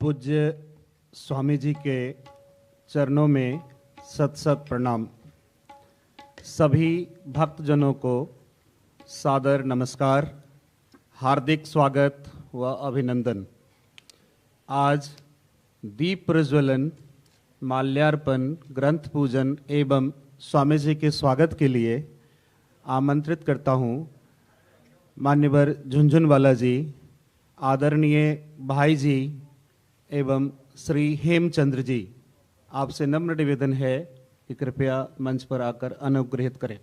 पूज्य स्वामी जी के चरणों में सत सत प्रणाम। सभी भक्तजनों को सादर नमस्कार, हार्दिक स्वागत व अभिनंदन। आज दीप प्रज्वलन, माल्यार्पण, ग्रंथ पूजन एवं स्वामी जी के स्वागत के लिए आमंत्रित करता हूँ मान्यवर झुनझुनवाला जी, आदरणीय भाई जी एवं श्री हेमचंद्र जी। आपसे नम्र निवेदन है कि कृपया मंच पर आकर अनुग्रहित करें।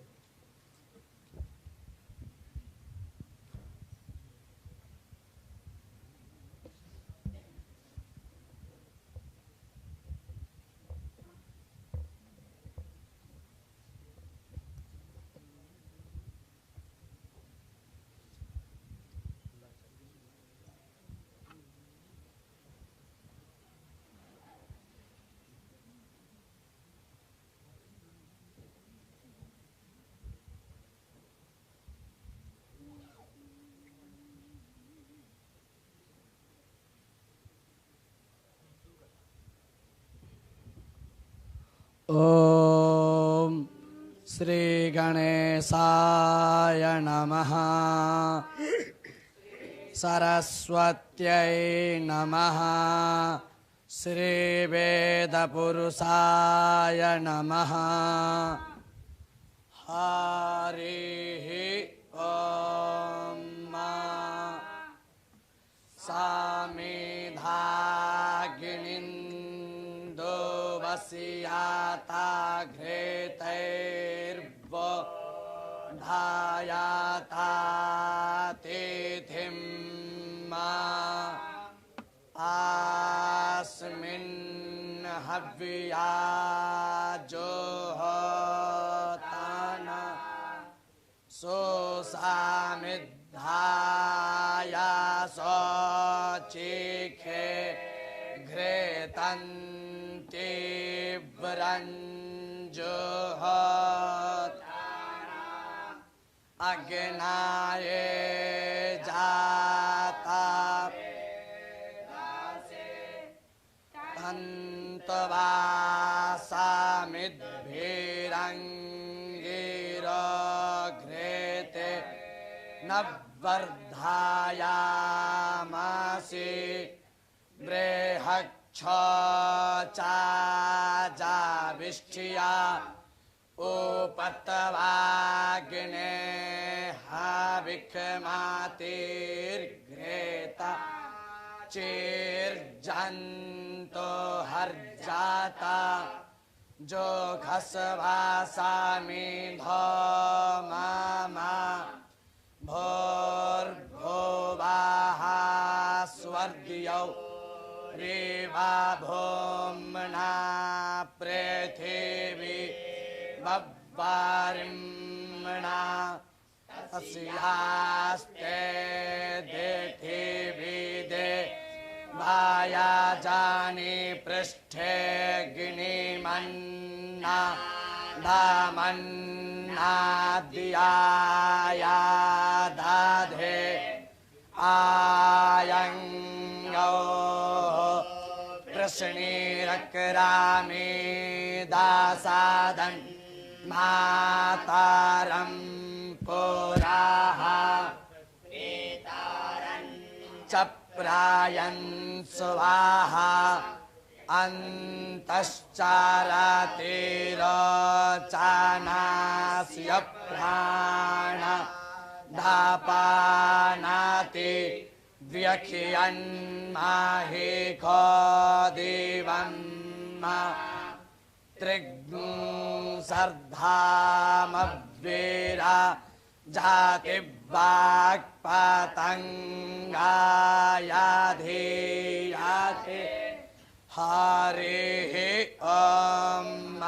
ओम श्री गणेशाय नमः। सरस्वत्यै नमः। श्री वेदपुरुषाय नमः। हरिः ओम। सामिधाग्निन्दो वस्याता घृतैर्वधायाता तिथिं अस्मिन् हव्या जोहतान सोसामिद्धाया सचिखे घृतन्ति व्रञ्जुहत अग्नाय जाता तन्तवासामिद्भिरङ्गिरघृते नवर्धायामासि बृहच्छाजाविष्ठिया उपतवाग्ने हविखमातिर्घृता चिर्जन्तो हर्जाता जो घसवासामि धमामा भोर्भुवः स्वर्ग्यौ रेवा भूम्ना पृथिवी बव्वारिम्ना अस्यास्ते देथिविदे वायाजानि पृष्ठे गिनिमन्ना धामन्ना दियाया दाधे आयङ्गो कृष्णीरक्रामे दासादन् मातारं पुराः चप्रायन् स्वाहा अन्तश्चारतिरचानास्य प्राण धापानाति व्यखियन्माहि देवं त्रिग्सर्धामव्येरा जातिवाक्पतङ्गायाधीयाते हरिः ओम।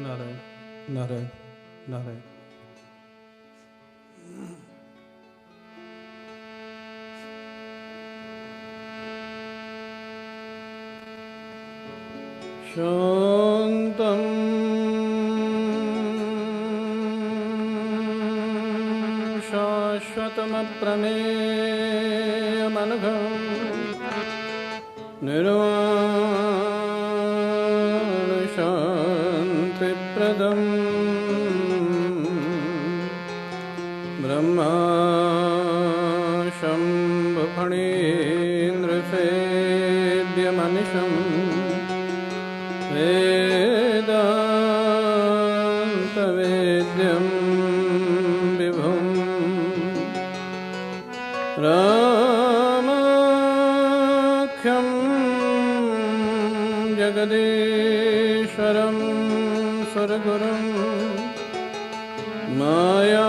नारायण नारायण नारायण। शान्तं शाश्वतमप्रमेयमनघं निर्वाणशान्तिप्रदं ब्रह्मा शम्भुफणीन्द्रसेव्यमनिशम् वेदान्तवेद्यं विभुं रामाख्यं जगदीश्वरं सुरगुरुं मायामनुष्यं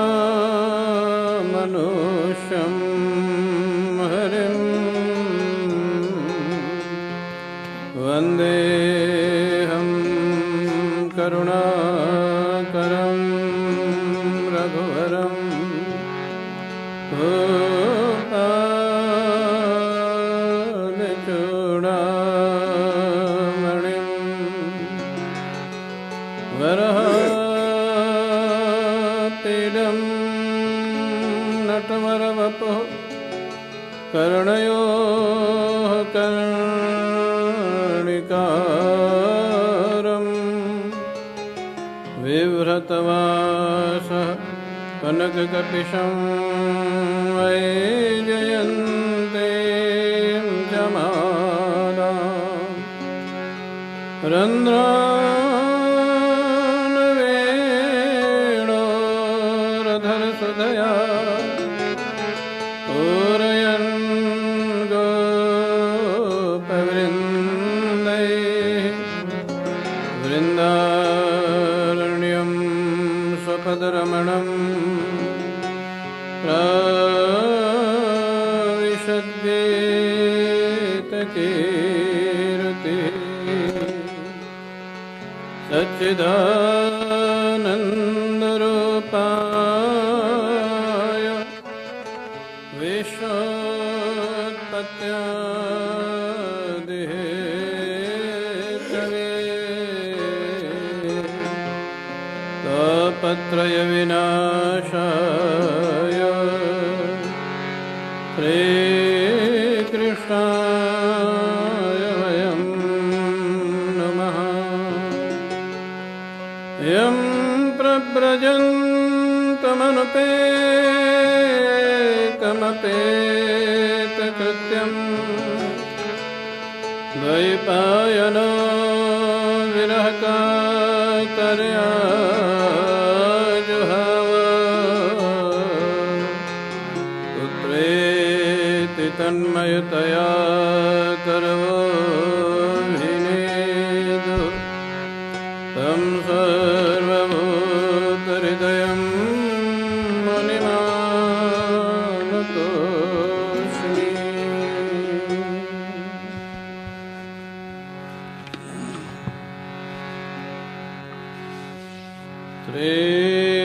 हरिं वन्देऽहं करुणाकरं रघुवरं भूपालचूडामणिं वरहापीडं नटवरवपुः कर्णयोः कर्णिकारं बिभ्रतवासः कनककपिशं वैजयन्तीं जमालां रन्ध्रानवेणोरधरसुधया पूरयन् गोपवृन्दैः वृन्दारण्यं स्वपदरमणं प्राविशद्गीतकीर्तिः सच्चिदानन्दरूपाय विश्वोत्पत्त्यादिहेतवे तापत्रयविनाशाय श्रीकृष्णाय वयं नमः। यं प्रव्रजन्तमनुपेतमपेतकृत्यं द्वैपायनो विरहकातर्या जुहाव पुत्रेति तन्मयतया करवोऽभिनेदु तं सर्वभूतहृदयं मुनिमानतोऽस्मि।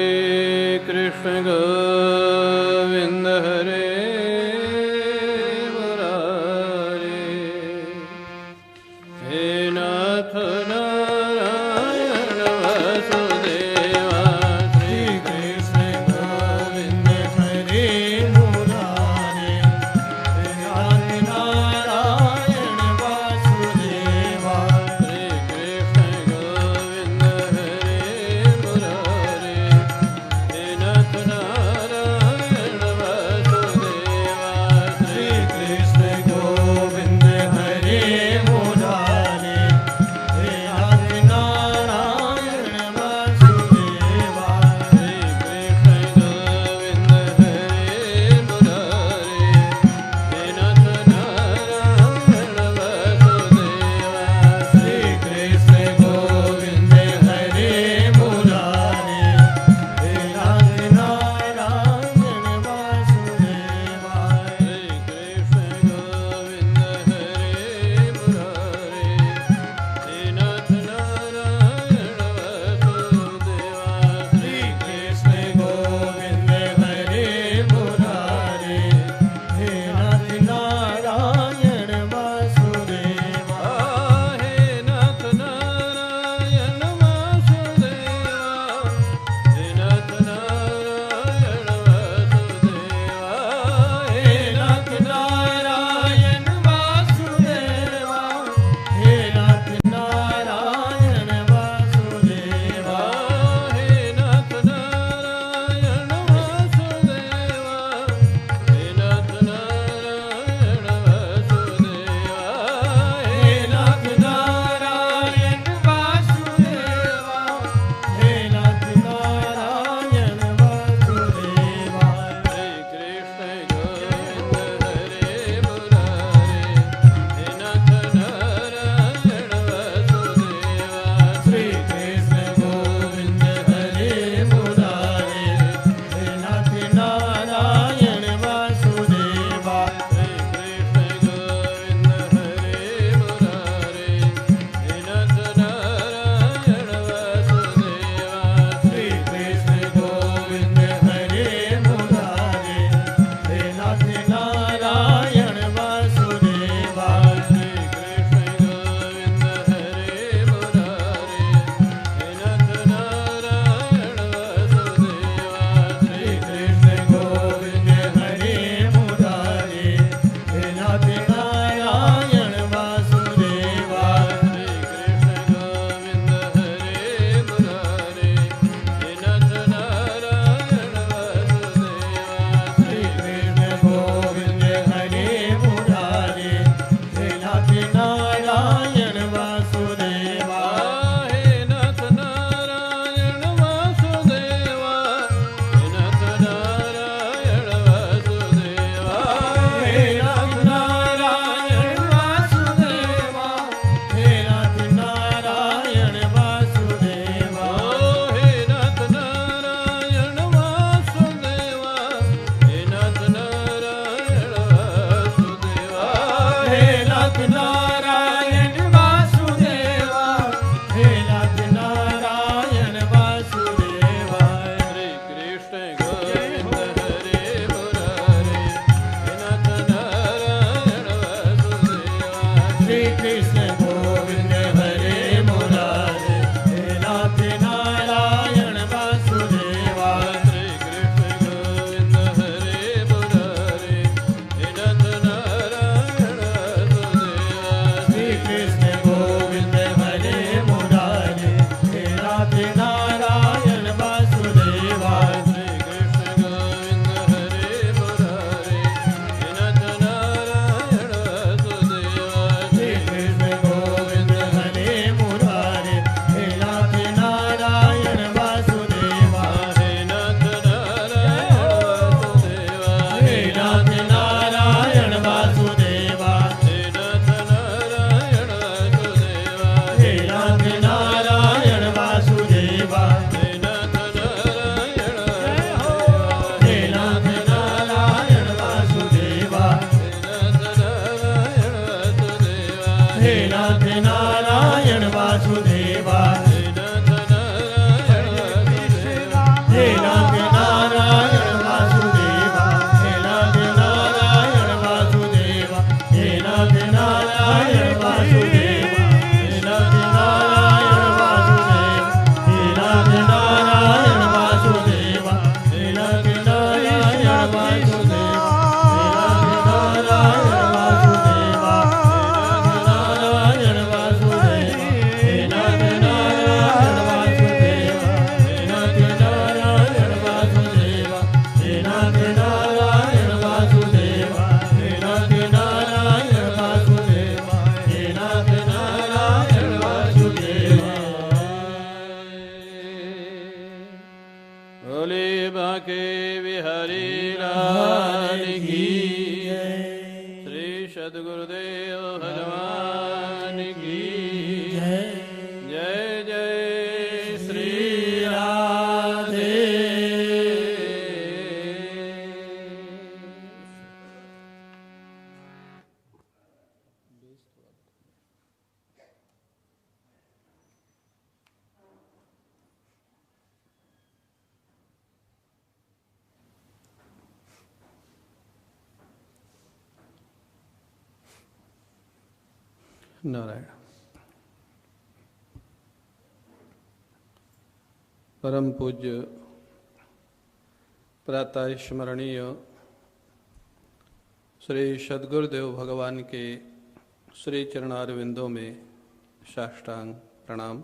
श्रीकृष्ण गोविन्द हरे मुरारे, हे नाथ नारायण वासुदेवा। श्रीकृष्ण गोविन्द हरे मुरारे, हे नाथ नारायण वासुदेवा। श्रीकृष्ण गोविन्द हरे मुरारे, हे नाथ नारायण नाथ नारायण वासुदेवा श्री कृष्ण गोविंद हरे मुरारे हे नाथ नारायण वासुदेवा श्री कृष्ण गोविंद हरे मुरारे हे नाथ नारायण वासुदेवा हे नाथ नारायण वासुदेवा हे नाथ नारायण वासुदेवा हे नाथ नारायण वासुदेवा हे नाथ नारायण वासुदेवा हे नाथ नारायण हे नाथ नारायण वासुदेवा हे नाथ नारायण वासुदेवा हे नाथ नारायण वासुदेवा हे नाथ नारायण वासुदेवा हे नाथ नारायण वासुदेवा हे नाथ नारायण वासुदेवा हे नाथ नारायण वासुदेवा हे नाथ नारायण वासुदेवा हे नाथ नारायण वासुदेवा हे नाथ नारायण वासुदेवा हे नाथ नारायण वासुदेवा हे नाथ नारायण वासुदेवा हे नाथ नारायण वासुदेवा हे नाथ नारायण वासुदेवा भोले बाके बिहारी लाल की श्री सद्गुरुदेव भगवान की जय जय श्री राधे नारायण। परम पूज्य प्रातः स्मरणीय श्री सद्गुरुदेव भगवान के श्री चरणारविंदों में साष्टांग प्रणाम।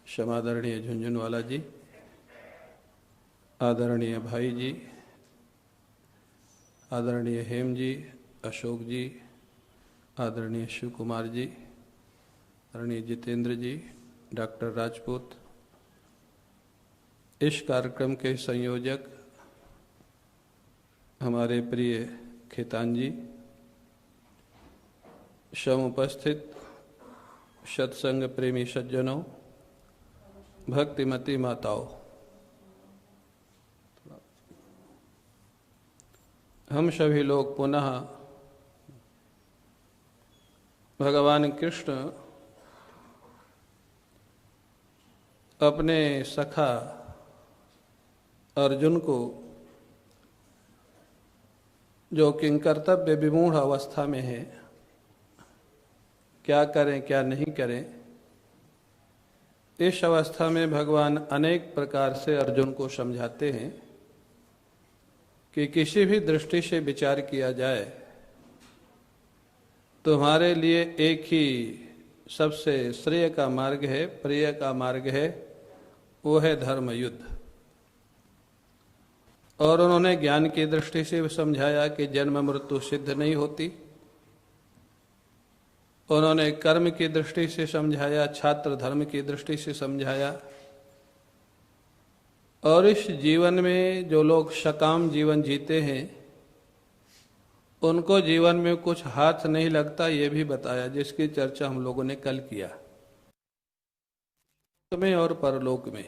क्षमादरणीय झुंझुनवाला जी, आदरणीय भाई जी, आदरणीय हेम जी, अशोक जी, आदरणीय शिव कुमार जी, आदरणीय जितेंद्र जी, डॉक्टर राजपूत, इस कार्यक्रम के संयोजक हमारे प्रिय खेतान जी, समुपस्थित सत्संग प्रेमी सज्जनों, भक्तिमती माताओं, हम सभी लोग पुनः भगवान कृष्ण अपने सखा अर्जुन को, जो किंकर्तव्य विमूढ़ अवस्था में है, क्या करें क्या नहीं करें, इस अवस्था में भगवान अनेक प्रकार से अर्जुन को समझाते हैं कि किसी भी दृष्टि से विचार किया जाए तुम्हारे लिए एक ही सबसे श्रेय का मार्ग है, प्रिय का मार्ग है, वो है धर्म युद्ध। और उन्होंने ज्ञान की दृष्टि से समझाया कि जन्म मृत्यु सिद्ध नहीं होती। उन्होंने कर्म की दृष्टि से समझाया, छात्र धर्म की दृष्टि से समझाया। और इस जीवन में जो लोग सकाम जीवन जीते हैं उनको जीवन में कुछ हाथ नहीं लगता, ये भी बताया, जिसकी चर्चा हम लोगों ने कल किया। में और परलोक में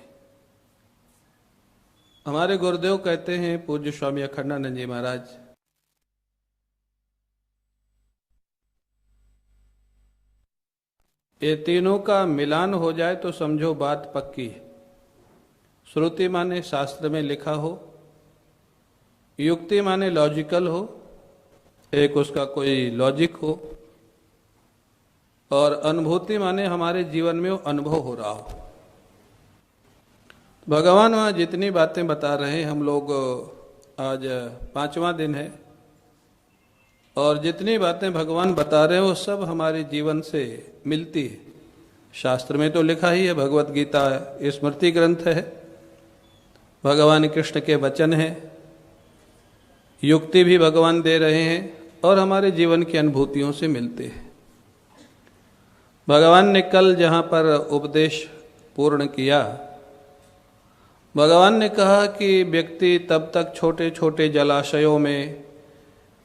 हमारे गुरुदेव कहते हैं, पूज्य स्वामी अखंडानंद जी महाराज, ये तीनों का मिलान हो जाए तो समझो बात पक्की है। श्रुति माने शास्त्र में लिखा हो, युक्ति माने लॉजिकल हो, एक उसका कोई लॉजिक हो, और अनुभूति माने हमारे जीवन में वो अनुभव हो रहा हो। भगवान वहाँ जितनी बातें बता रहे हैं, हम लोग आज 5वां दिन है, और जितनी बातें भगवान बता रहे हैं वो सब हमारे जीवन से मिलती है, शास्त्र में तो लिखा ही है, भगवत गीता स्मृति ग्रंथ है, भगवान कृष्ण के वचन है, युक्ति भी भगवान दे रहे हैं और हमारे जीवन की अनुभूतियों से मिलते हैं। भगवान ने कल जहाँ पर उपदेश पूर्ण किया, भगवान ने कहा कि व्यक्ति तब तक छोटे छोटे जलाशयों में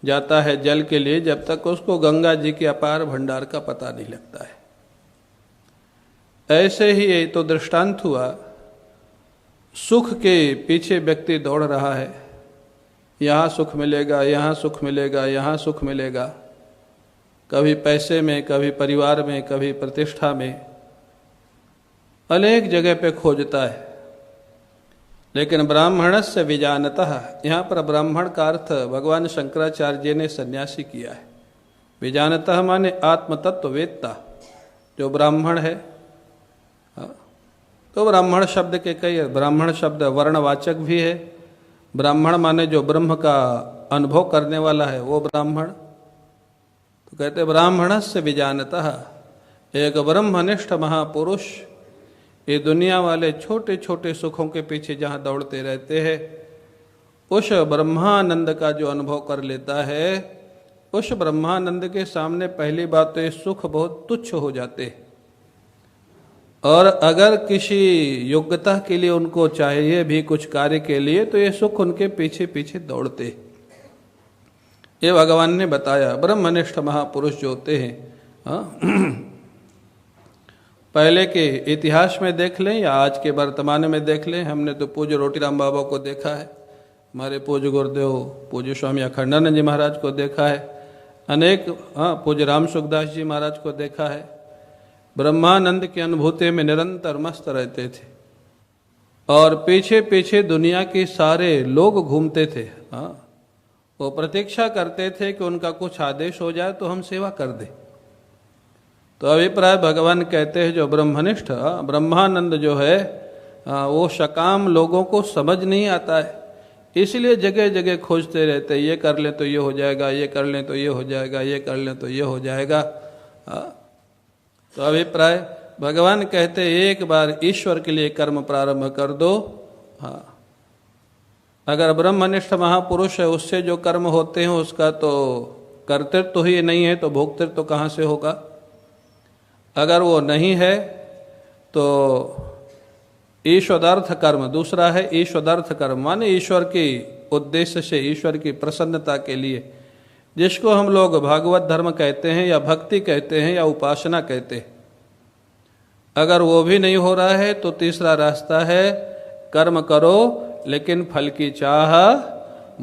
जाता है जल के लिए जब तक उसको गंगा जी के अपार भंडार का पता नहीं लगता है। ऐसे ही ये तो दृष्टांत हुआ, सुख के पीछे व्यक्ति दौड़ रहा है, यहाँ सुख मिलेगा, यहाँ सुख मिलेगा, यहाँ सुख मिलेगा, कभी पैसे में, कभी परिवार में, कभी प्रतिष्ठा में, अनेक जगह पे खोजता है। लेकिन ब्राह्मणस्य विजानतः, यहाँ पर ब्राह्मण का अर्थ भगवान शंकराचार्य जी ने सन्यासी किया है। विजानतः माने आत्मतत्व वेत्ता, जो ब्राह्मण है। तो ब्राह्मण शब्द के कई, ब्राह्मण शब्द वर्णवाचक भी है। ब्राह्मण माने जो ब्रह्म का अनुभव करने वाला है वो ब्राह्मण। तो कहते ब्राह्मणस्य विजानतः, एक ब्रह्मनिष्ठ महापुरुष ये दुनिया वाले छोटे छोटे सुखों के पीछे जहाँ दौड़ते रहते हैं, उस ब्रह्मानंद का जो अनुभव कर लेता है, उस ब्रह्मानंद के सामने पहली बात तो ये सुख बहुत तुच्छ हो जाते हैं। और अगर किसी योग्यता के लिए उनको चाहिए भी कुछ कार्य के लिए, तो ये सुख उनके पीछे पीछे दौड़ते। ये भगवान ने बताया। ब्रह्मनिष्ठ महापुरुष जो होते हैं, पहले के इतिहास में देख लें या आज के वर्तमान में देख लें, हमने तो पूज्य रोटीराम बाबा को देखा है, हमारे पूज्य गुरुदेव पूज्य स्वामी अखंडानंद जी महाराज को देखा है, अनेक पूज्य राम सुखदास जी महाराज को देखा है। ब्रह्मानंद की अनुभूति में निरंतर मस्त रहते थे और पीछे पीछे दुनिया के सारे लोग घूमते थे। वो प्रतीक्षा करते थे कि उनका कुछ आदेश हो जाए तो हम सेवा कर दें। तो अभिप्राय भगवान कहते हैं जो ब्रह्मनिष्ठ ब्रह्मानंद जो है वो सकाम लोगों को समझ नहीं आता है, इसलिए जगह जगह खोजते रहते, ये कर लें तो ये हो जाएगा, ये कर लें तो ये हो जाएगा, ये कर लें तो ये हो जाएगा। तो अभिप्राय भगवान कहते एक बार ईश्वर के लिए कर्म प्रारंभ कर दो। अगर ब्रह्मनिष्ठ महापुरुष है, उससे जो कर्म होते हैं उसका तो कर्तृत्व तो ही नहीं है, तो भोक्तृत्व तो कहाँ से होगा। अगर वो नहीं है तो ईश्वरार्थ कर्म, दूसरा है ईश्वरार्थ कर्म, माने ईश्वर की उद्देश्य से, ईश्वर की प्रसन्नता के लिए, जिसको हम लोग भागवत धर्म कहते हैं या भक्ति कहते हैं या उपासना कहते हैं। अगर वो भी नहीं हो रहा है तो तीसरा रास्ता है कर्म करो लेकिन फल की चाह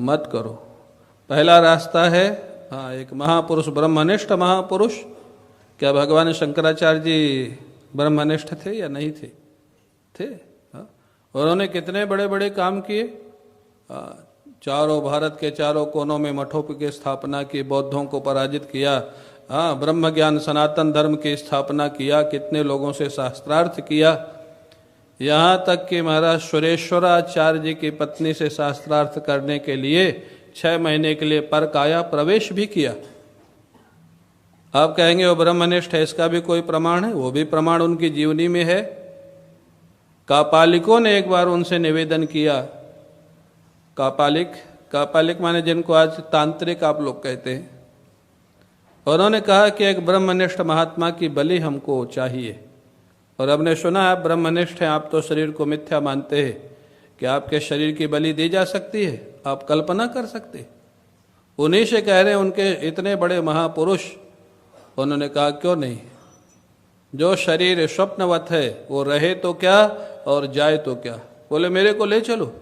मत करो। पहला रास्ता है एक महापुरुष, ब्रह्मनिष्ठ महापुरुष। क्या भगवान शंकराचार्य जी ब्रह्मनिष्ठ थे या नहीं थे? थे। उन्होंने कितने बड़े बड़े काम किए। चारों भारत के चारों कोनों में मठों की स्थापना की, बौद्धों को पराजित किया, ब्रह्म ज्ञान सनातन धर्म की स्थापना किया, कितने लोगों से शास्त्रार्थ किया, यहाँ तक कि महाराज सुरेश्वराचार्य जी की पत्नी से शास्त्रार्थ करने के लिए 6 महीने के लिए परकाया प्रवेश भी किया। आप कहेंगे वो ब्रह्मनिष्ठ है, इसका भी कोई प्रमाण है? वो भी प्रमाण उनकी जीवनी में है। कापालिकों ने एक बार उनसे निवेदन किया, कापालिक माने जिनको आज तांत्रिक आप लोग कहते हैं, उन्होंने कहा कि एक ब्रह्मनिष्ठ महात्मा की बलि हमको चाहिए। और हमने सुना आप ब्रह्मनिष्ठ हैं, आप तो शरीर को मिथ्या मानते हैं, कि आपके शरीर की बलि दी जा सकती है? आप कल्पना कर सकते? उन्हीं से कह रहे हैं, उनके इतने बड़े महापुरुष। उन्होंने कहा क्यों नहीं, जो शरीर स्वप्नवत है वो रहे तो क्या और जाए तो क्या। बोले मेरे को ले चलो,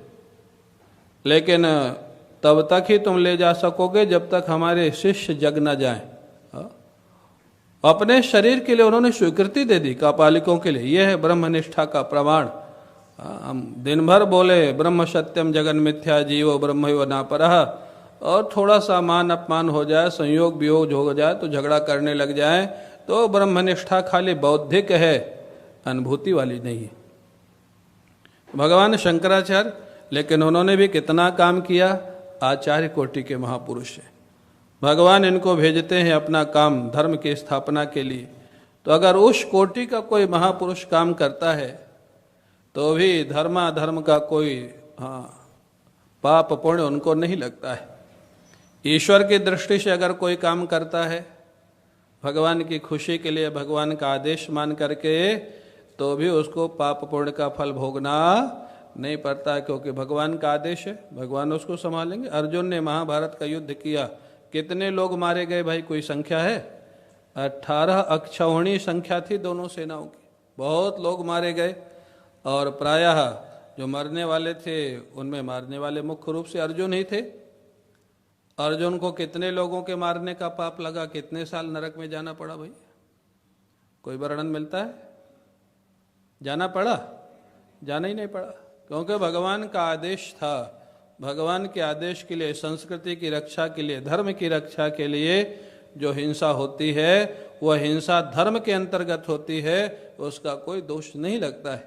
लेकिन तब तक ही तुम ले जा सकोगे जब तक हमारे शिष्य जग न जाएं। अपने शरीर के लिए उन्होंने स्वीकृति दे दी कापालिकों के लिए। यह है ब्रह्मनिष्ठा का प्रमाण। हम दिन भर बोले ब्रह्म सत्यम जगन मिथ्या जीवो ब्रह्मैव नापरः, और थोड़ा सा मान अपमान हो जाए, संयोग वियोग हो जाए तो झगड़ा करने लग जाए, तो ब्रह्मनिष्ठा खाली बौद्धिक है, अनुभूति वाली नहीं है। भगवान शंकराचार्य, लेकिन उन्होंने भी कितना काम किया, आचार्य कोटि के महापुरुष है। भगवान इनको भेजते हैं अपना काम धर्म की स्थापना के लिए। तो अगर उस कोटि का कोई महापुरुष काम करता है तो भी धर्म का कोई पाप पुण्य उनको नहीं लगता है। ईश्वर की दृष्टि से अगर कोई काम करता है भगवान की खुशी के लिए, भगवान का आदेश मान करके, तो भी उसको पाप पुण्य का फल भोगना नहीं पड़ता, क्योंकि भगवान का आदेश है, भगवान उसको संभालेंगे। अर्जुन ने महाभारत का युद्ध किया, कितने लोग मारे गए भाई, कोई संख्या है? 18 अक्षौहिणी संख्या थी दोनों सेनाओं की, बहुत लोग मारे गए। और प्रायः जो मरने वाले थे उनमें मारने वाले मुख्य रूप से अर्जुन ही थे। अर्जुन को कितने लोगों के मारने का पाप लगा, कितने साल नरक में जाना पड़ा भाई? कोई वर्णन मिलता है? जाना पड़ा? जाना ही नहीं पड़ा, क्योंकि भगवान का आदेश था। भगवान के आदेश के लिए, संस्कृति की रक्षा के लिए, धर्म की रक्षा के लिए जो हिंसा होती है वह हिंसा धर्म के अंतर्गत होती है, उसका कोई दोष नहीं लगता है।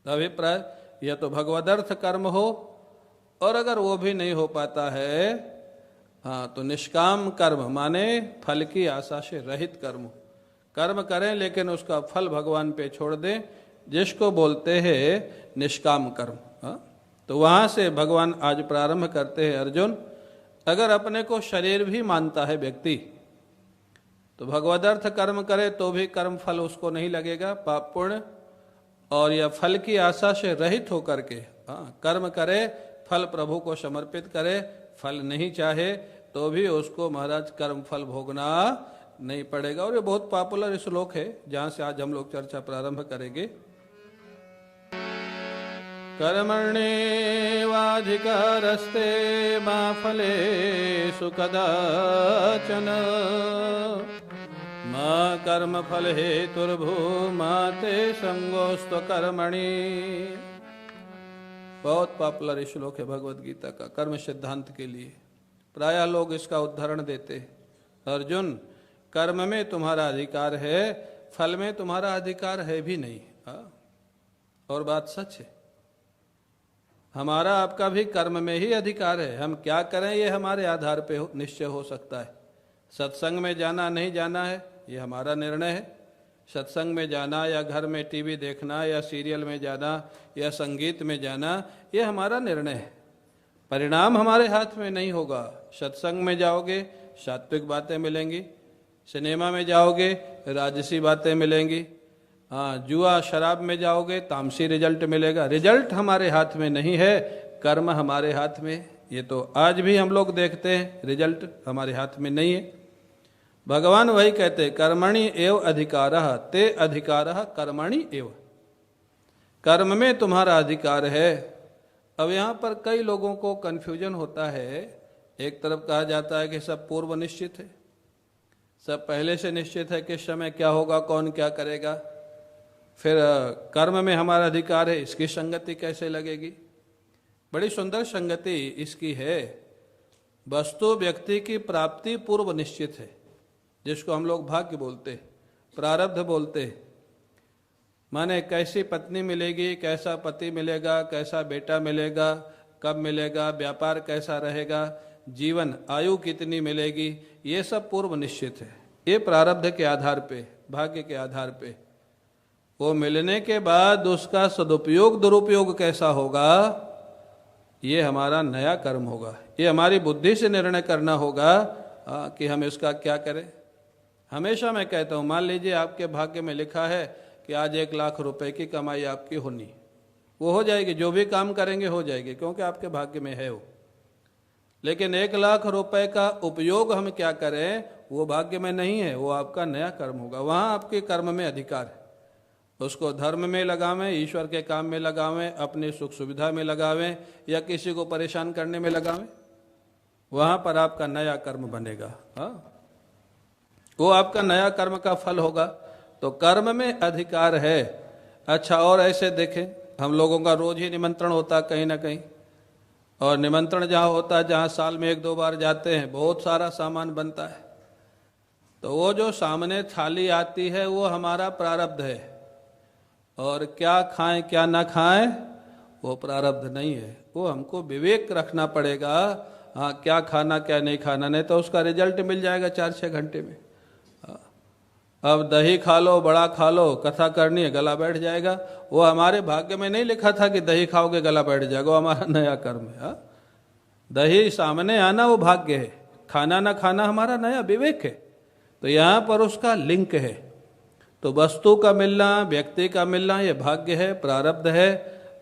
अभिप्राय यह तो भगवदर्थ कर्म हो, और अगर वो भी नहीं हो पाता है तो निष्काम कर्म, माने फल की आशा से रहित कर्म करें, लेकिन उसका फल भगवान पे छोड़ दें, जिसको बोलते हैं निष्काम कर्म। तो वहां से भगवान आज प्रारंभ करते हैं, अर्जुन अगर अपने को शरीर भी मानता है व्यक्ति, तो भगवदर्थ कर्म करे तो भी कर्म फल उसको नहीं लगेगा, पाप पुण्य, और यह फल की आशा से रहित होकर के कर्म करे, फल प्रभु को समर्पित करे, फल नहीं चाहे तो भी उसको महाराज कर्म फल भोगना नहीं पड़ेगा। और ये बहुत पॉपुलर श्लोक है, जहां से आज हम लोग चर्चा प्रारंभ करेंगे। कर्मण्येवाधिकारस्ते मा फलेषु कदाचन मा कर्म फल हेतुर्भूमा ते संगोस्त्व कर्मणि। बहुत पॉपुलर श्लोक है भगवत गीता का कर्म सिद्धांत के लिए। प्रायः लोग इसका उदाहरण देते हैं, अर्जुन कर्म में तुम्हारा अधिकार है, फल में तुम्हारा अधिकार है भी नहीं। और बात सच है, हमारा आपका भी कर्म में ही अधिकार है। हम क्या करें ये हमारे आधार पे निश्चय हो सकता है। सत्संग में जाना नहीं जाना है ये हमारा निर्णय है। सत्संग में जाना या घर में टीवी देखना या सीरियल में जाना या संगीत में जाना ये हमारा निर्णय है। परिणाम हमारे हाथ में नहीं होगा। सत्संग में जाओगे सात्विक बातें मिलेंगी, सिनेमा में जाओगे राजसी बातें मिलेंगी, जुआ शराब में जाओगे तामसी रिजल्ट मिलेगा। रिजल्ट हमारे हाथ में नहीं है, कर्म हमारे हाथ में। ये तो आज भी हम लोग देखते हैं, रिजल्ट हमारे हाथ में नहीं है। भगवान वही कहते कर्मणि एव अधिकारः ते अधिकारः कर्मणि एव। कर्म में तुम्हारा अधिकार है। अब यहाँ पर कई लोगों को कन्फ्यूजन होता है। एक तरफ कहा जाता है कि सब पूर्व निश्चित है, सब पहले से निश्चित है कि समय क्या होगा, कौन क्या करेगा। फिर कर्म में हमारा अधिकार है, इसकी संगति कैसे लगेगी? बड़ी सुंदर संगति इसकी है। वस्तु व्यक्ति की प्राप्ति पूर्व निश्चित है, जिसको हम लोग भाग्य बोलते, प्रारब्ध बोलते। माने कैसी पत्नी मिलेगी, कैसा पति मिलेगा, कैसा बेटा मिलेगा, कब मिलेगा, व्यापार कैसा रहेगा, जीवन आयु कितनी मिलेगी, ये सब पूर्व निश्चित है। ये प्रारब्ध के आधार पे, भाग्य के आधार पे। वो मिलने के बाद उसका सदुपयोग दुरुपयोग कैसा होगा, ये हमारा नया कर्म होगा। ये हमारी बुद्धि से निर्णय करना होगा कि हम इसका क्या करें। हमेशा मैं कहता हूँ, मान लीजिए आपके भाग्य में लिखा है कि आज 1 लाख रुपए की कमाई आपकी होनी, वो हो जाएगी, जो भी काम करेंगे हो जाएगी, क्योंकि आपके भाग्य में है वो। लेकिन 1 लाख रुपए का उपयोग हम क्या करें, वो भाग्य में नहीं है, वो आपका नया कर्म होगा। वहाँ आपके कर्म में अधिकार है। उसको धर्म में लगावें, ईश्वर के काम में लगावें, अपनी सुख सुविधा में लगावें, या किसी को परेशान करने में लगावें, वहाँ पर आपका नया कर्म बनेगा। वो आपका नया कर्म का फल होगा। तो कर्म में अधिकार है। अच्छा, और ऐसे देखें, हम लोगों का रोज ही निमंत्रण होता है कहीं ना कहीं, और निमंत्रण जहाँ होता है, जहाँ साल में 1-2 बार जाते हैं, बहुत सारा सामान बनता है। तो वो जो सामने थाली आती है वो हमारा प्रारब्ध है, और क्या खाएं क्या ना खाएं वो प्रारब्ध नहीं है। वो हमको विवेक रखना पड़ेगा, हाँ क्या खाना क्या नहीं खाना, नहीं तो उसका रिजल्ट मिल जाएगा 4-6 घंटे में। अब दही खा लो, बड़ा खा लो, कथा करनी है, गला बैठ जाएगा। वो हमारे भाग्य में नहीं लिखा था कि दही खाओगे गला बैठ जाएगा, वो हमारा नया कर्म है। हा? दही सामने आना वो भाग्य है, खाना ना खाना हमारा नया विवेक है। तो यहाँ पर उसका लिंक है। तो वस्तु का मिलना, व्यक्ति का मिलना ये भाग्य है, प्रारब्ध है।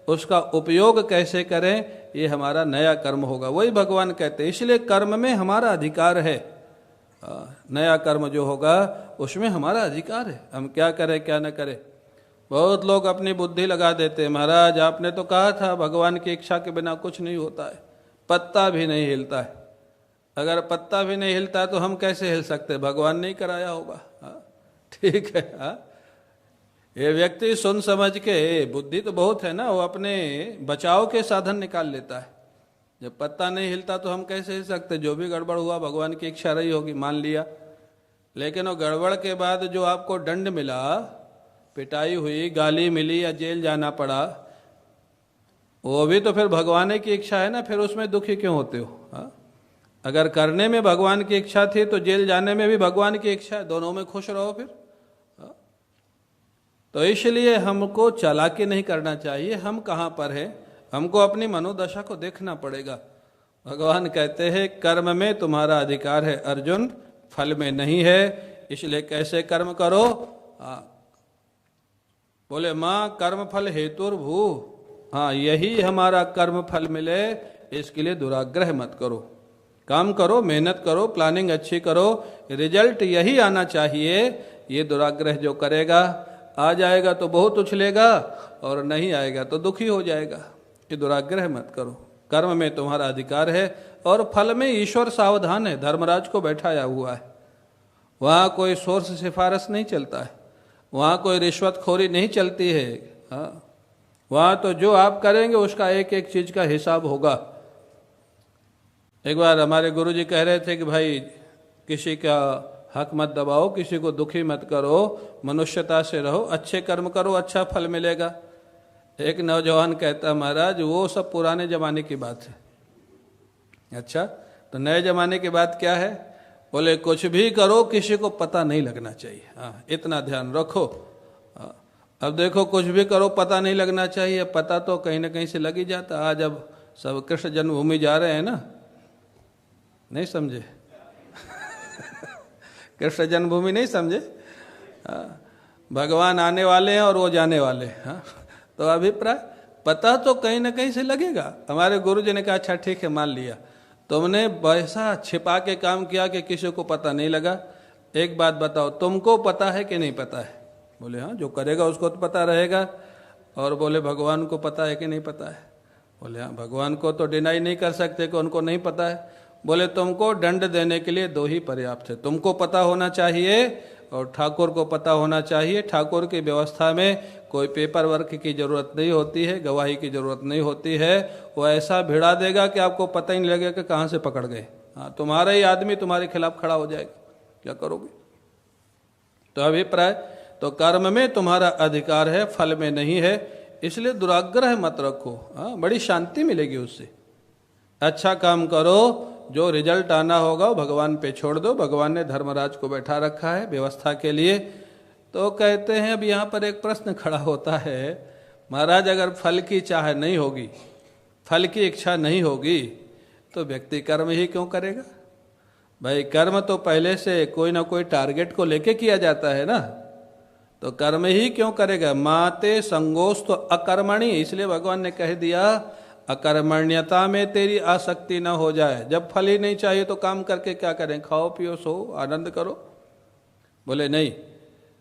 उसका उपयोग कैसे करें ये हमारा नया कर्म होगा। वही भगवान कहते हैं। इसलिए कर्म में हमारा अधिकार है। नया कर्म जो होगा उसमें हमारा अधिकार है, हम क्या करें क्या न करें। बहुत लोग अपनी बुद्धि लगा देते हैं, महाराज आपने तो कहा था भगवान की इच्छा के बिना कुछ नहीं होता है, पत्ता भी नहीं हिलता है। अगर पत्ता भी नहीं हिलता तो हम कैसे हिल सकते, भगवान नहीं कराया होगा। ठीक है। ये व्यक्ति सुन समझ के, बुद्धि तो बहुत है ना, वो अपने बचाव के साधन निकाल लेता है। जब पत्ता नहीं हिलता तो हम कैसे हिल सकते, जो भी गड़बड़ हुआ भगवान की इच्छा रही होगी, मान लिया। लेकिन वो गड़बड़ के बाद जो आपको दंड मिला, पिटाई हुई, गाली मिली या जेल जाना पड़ा, वो भी तो फिर भगवान की इच्छा है ना, फिर उसमें दुखी क्यों होते हो। हा? अगर करने में भगवान की इच्छा थी तो जेल जाने में भी भगवान की इच्छा है, दोनों में खुश रहो फिर। हा? तो इसलिए हमको चालाकी नहीं करना चाहिए। हम कहाँ पर है, हमको अपनी मनोदशा को देखना पड़ेगा। भगवान कहते हैं कर्म में तुम्हारा अधिकार है अर्जुन, फल में नहीं है। इसलिए कैसे कर्म करो। बोले माँ कर्म फल हेतुर्भू, हाँ यही हमारा कर्म फल मिले, इसके लिए दुराग्रह मत करो। काम करो, मेहनत करो, प्लानिंग अच्छी करो, रिजल्ट यही आना चाहिए। ये दुराग्रह जो करेगा, आ जाएगा तो बहुत उछलेगा और नहीं आएगा तो दुखी हो जाएगा। ये दुराग्रह मत करो। कर्म में तुम्हारा अधिकार है और फल में ईश्वर सावधान है, धर्मराज को बैठाया हुआ है। वहाँ कोई सोर्स सिफारिश नहीं चलता है, वहाँ कोई रिश्वतखोरी नहीं चलती है। हाँ, वहाँ तो जो आप करेंगे उसका एक एक चीज का हिसाब होगा। एक बार हमारे गुरुजी कह रहे थे कि भाई किसी का हक मत दबाओ, किसी को दुखी मत करो, मनुष्यता से रहो, अच्छे कर्म करो, अच्छा फल मिलेगा। एक नौजवान कहता महाराज वो सब पुराने जमाने की बात है। अच्छा, तो नए जमाने की बात क्या है? बोले कुछ भी करो किसी को पता नहीं लगना चाहिए। हाँ, इतना ध्यान रखो। अब देखो कुछ भी करो पता नहीं लगना चाहिए, पता तो कहीं ना कहीं से लग ही जाता। आज अब सब कृष्ण जन्मभूमि जा रहे हैं ना, नहीं समझे? कृष्ण जन्मभूमि नहीं समझे? भगवान आने वाले हैं और वो जाने वाले हैं। हाँ? तो अभिप्राय पता तो कहीं ना कहीं से लगेगा। हमारे गुरु जी ने कहा अच्छा ठीक है मान लिया, तुमने वैसा छिपा के काम किया कि किसी को पता नहीं लगा। एक बात बताओ, तुमको पता है कि नहीं पता है? बोले हाँ, जो करेगा उसको तो पता रहेगा। और बोले भगवान को पता है कि नहीं पता है? बोले हाँ, भगवान को तो डिनाई नहीं कर सकते कि उनको नहीं पता है। बोले तुमको दंड देने के लिए दो ही पर्याप्त है, तुमको पता होना चाहिए और ठाकुर को पता होना चाहिए। ठाकुर की व्यवस्था में कोई पेपर वर्क की जरूरत नहीं होती है, गवाही की जरूरत नहीं होती है। वो ऐसा भिड़ा देगा कि आपको पता ही नहीं लगेगा कि कहाँ से पकड़ गए। हाँ, तुम्हारा ही आदमी तुम्हारे खिलाफ खड़ा हो जाएगा, क्या करोगे? तो अभिप्राय तो कर्म में तुम्हारा अधिकार है, फल में नहीं है। इसलिए दुराग्रह मत रखो। हाँ, बड़ी शांति मिलेगी उससे। अच्छा काम करो, जो रिजल्ट आना होगा भगवान पे छोड़ दो। भगवान ने धर्मराज को बैठा रखा है व्यवस्था के लिए। तो कहते हैं अब यहाँ पर एक प्रश्न खड़ा होता है, महाराज अगर फल की चाह नहीं होगी, फल की इच्छा नहीं होगी, तो व्यक्ति कर्म ही क्यों करेगा? भाई कर्म तो पहले से कोई ना कोई टारगेट को लेके किया जाता है ना, तो कर्म ही क्यों करेगा? माते संगोस्त अकर्मणि, इसलिए भगवान ने कह दिया अकर्मण्यता में तेरी आसक्ति ना हो जाए। जब फल ही नहीं चाहिए तो काम करके क्या करें? खाओ पियो सो आनंद करो। बोले नहीं,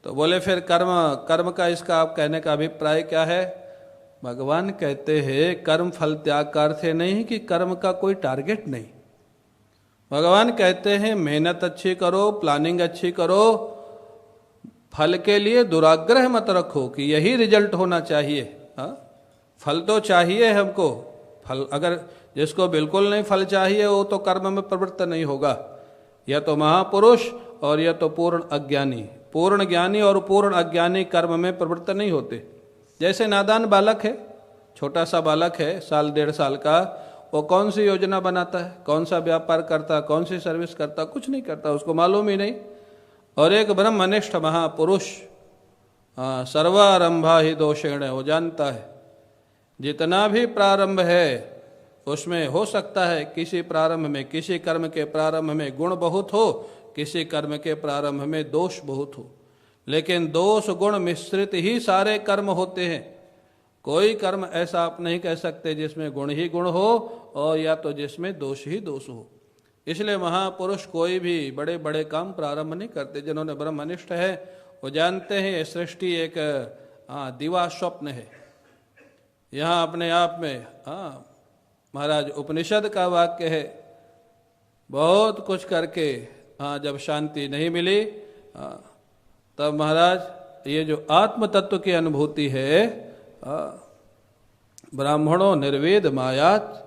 तो बोले फिर कर्म का इसका आप कहने का अभिप्राय क्या है? भगवान कहते हैं कर्म फल त्याग का अर्थ नहीं कि कर्म का कोई टारगेट नहीं। भगवान कहते हैं मेहनत अच्छी करो, प्लानिंग अच्छी करो, फल के लिए दुराग्रह मत रखो कि यही रिजल्ट होना चाहिए। हाँ, फल तो चाहिए हमको। फल अगर जिसको बिल्कुल नहीं फल चाहिए वो तो कर्म में प्रवृत्त नहीं होगा। या तो महापुरुष और या तो पूर्ण अज्ञानी। पूर्ण ज्ञानी और पूर्ण अज्ञानी कर्म में प्रवृत्त नहीं होते। जैसे नादान बालक है, छोटा सा बालक है, साल डेढ़ साल का, वो कौन सी योजना बनाता है, कौन सा व्यापार करता, कौन सी सर्विस करता? कुछ नहीं करता, उसको मालूम ही नहीं। और एक ब्रह्मनिष्ठ महापुरुष सर्वारंभा ही दोषेण, वो जानता है जितना भी प्रारंभ है उसमें हो सकता है किसी प्रारंभ में, किसी कर्म के प्रारंभ में गुण बहुत हो, किसी कर्म के प्रारंभ में दोष बहुत हो, लेकिन दोष गुण मिश्रित ही सारे कर्म होते हैं। कोई कर्म ऐसा आप नहीं कह सकते जिसमें गुण ही गुण हो और या तो जिसमें दोष ही दोष हो। इसलिए महापुरुष कोई भी बड़े बड़े काम प्रारंभ नहीं करते। जिन्होंने ब्रह्मनिष्ठ है वो जानते हैं ये सृष्टि एक दिवा स्वप्न है। यहाँ अपने आप में महाराज उपनिषद का वाक्य है, बहुत कुछ करके जब शांति नहीं मिली तब महाराज ये जो आत्म तत्व की अनुभूति है, ब्राह्मणों निर्वेद मायात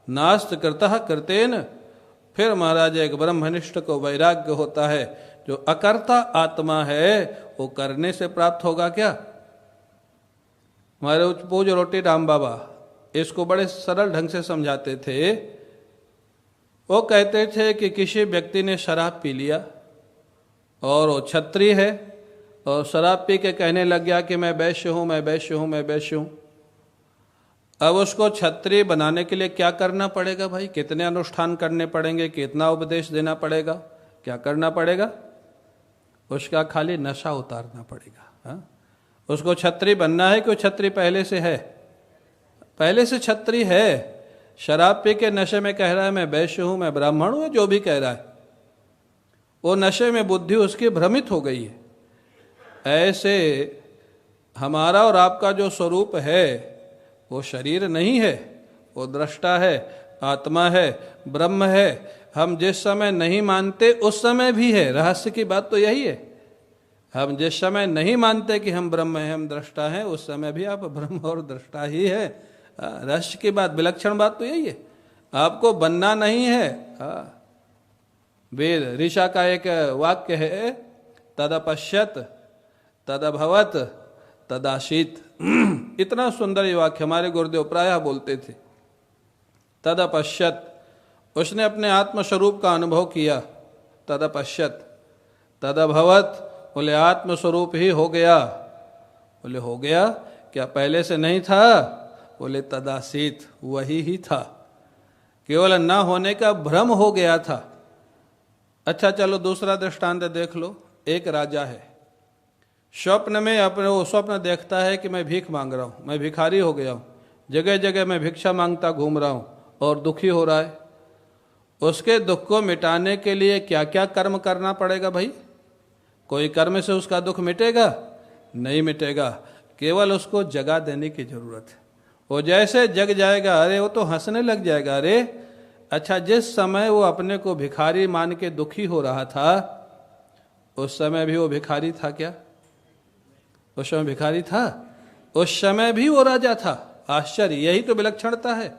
नास्त कृतः कृतेन, फिर महाराज एक ब्रह्मनिष्ठ को वैराग्य होता है। जो अकर्ता आत्मा है वो करने से प्राप्त होगा क्या? हमारे पूज्य रोटी राम बाबा इसको बड़े सरल ढंग से समझाते थे। वो कहते थे कि किसी व्यक्ति ने शराब पी लिया और वो क्षत्रिय है और शराब पी के कहने लग गया कि मैं वैश्य हूं, मैं वैश्य हूं, मैं वैश्य हूं। अब उसको क्षत्रिय बनाने के लिए क्या करना पड़ेगा भाई? कितने अनुष्ठान करने पड़ेंगे, कितना उपदेश देना पड़ेगा, क्या करना पड़ेगा? उसका खाली नशा उतारना पड़ेगा। उसको क्षत्रिय बनना है कि क्षत्रिय पहले से है? पहले से क्षत्रिय है। शराब पी के नशे में कह रहा है मैं वैश्य हूं, मैं ब्राह्मण हूं, जो भी कह रहा है, वो नशे में बुद्धि उसकी भ्रमित हो गई है। ऐसे हमारा और आपका जो स्वरूप है वो शरीर नहीं है, वो दृष्टा है, आत्मा है, ब्रह्म है। हम जिस समय नहीं मानते उस समय भी है। रहस्य की बात तो यही है। हम जिस समय नहीं मानते कि हम ब्रह्म हैं, हम दृष्टा हैं, उस समय भी आप ब्रह्म और दृष्टा ही है। रहस्य की बात, विलक्षण बात तो यही है। आपको बनना नहीं है। वेद ऋषा का एक वाक्य है, तदपश्यत तदभवत तदाशीत। इतना सुंदर ये वाक्य हमारे गुरुदेव प्रायः बोलते थे। तदपश्यत, उसने अपने आत्मस्वरूप का अनुभव किया। तदपश्यत तदभवत, बोले आत्मस्वरूप ही हो गया। बोले हो गया क्या? पहले से नहीं था? बोले तदासीत, वही ही था, केवल न होने का भ्रम हो गया था। अच्छा चलो दूसरा दृष्टांत देख लो। एक राजा है, स्वप्न में अपने वो स्वप्न देखता है कि मैं भीख मांग रहा हूं, मैं भिखारी हो गया हूं, जगह जगह मैं भिक्षा मांगता घूम रहा हूं और दुखी हो रहा है। उसके दुख को मिटाने के लिए क्या क्या कर्म करना पड़ेगा भाई? कोई कर्म से उसका दुख मिटेगा? नहीं मिटेगा। केवल उसको जगा देने की जरूरत है। वो जैसे जग जाएगा, अरे वो तो हंसने लग जाएगा। अरे अच्छा, जिस समय वो अपने को भिखारी मान के दुखी हो रहा था उस समय भी वो भिखारी था क्या? उस समय भिखारी था? उस समय भी वो राजा था। आश्चर्य, यही तो विलक्षणता है।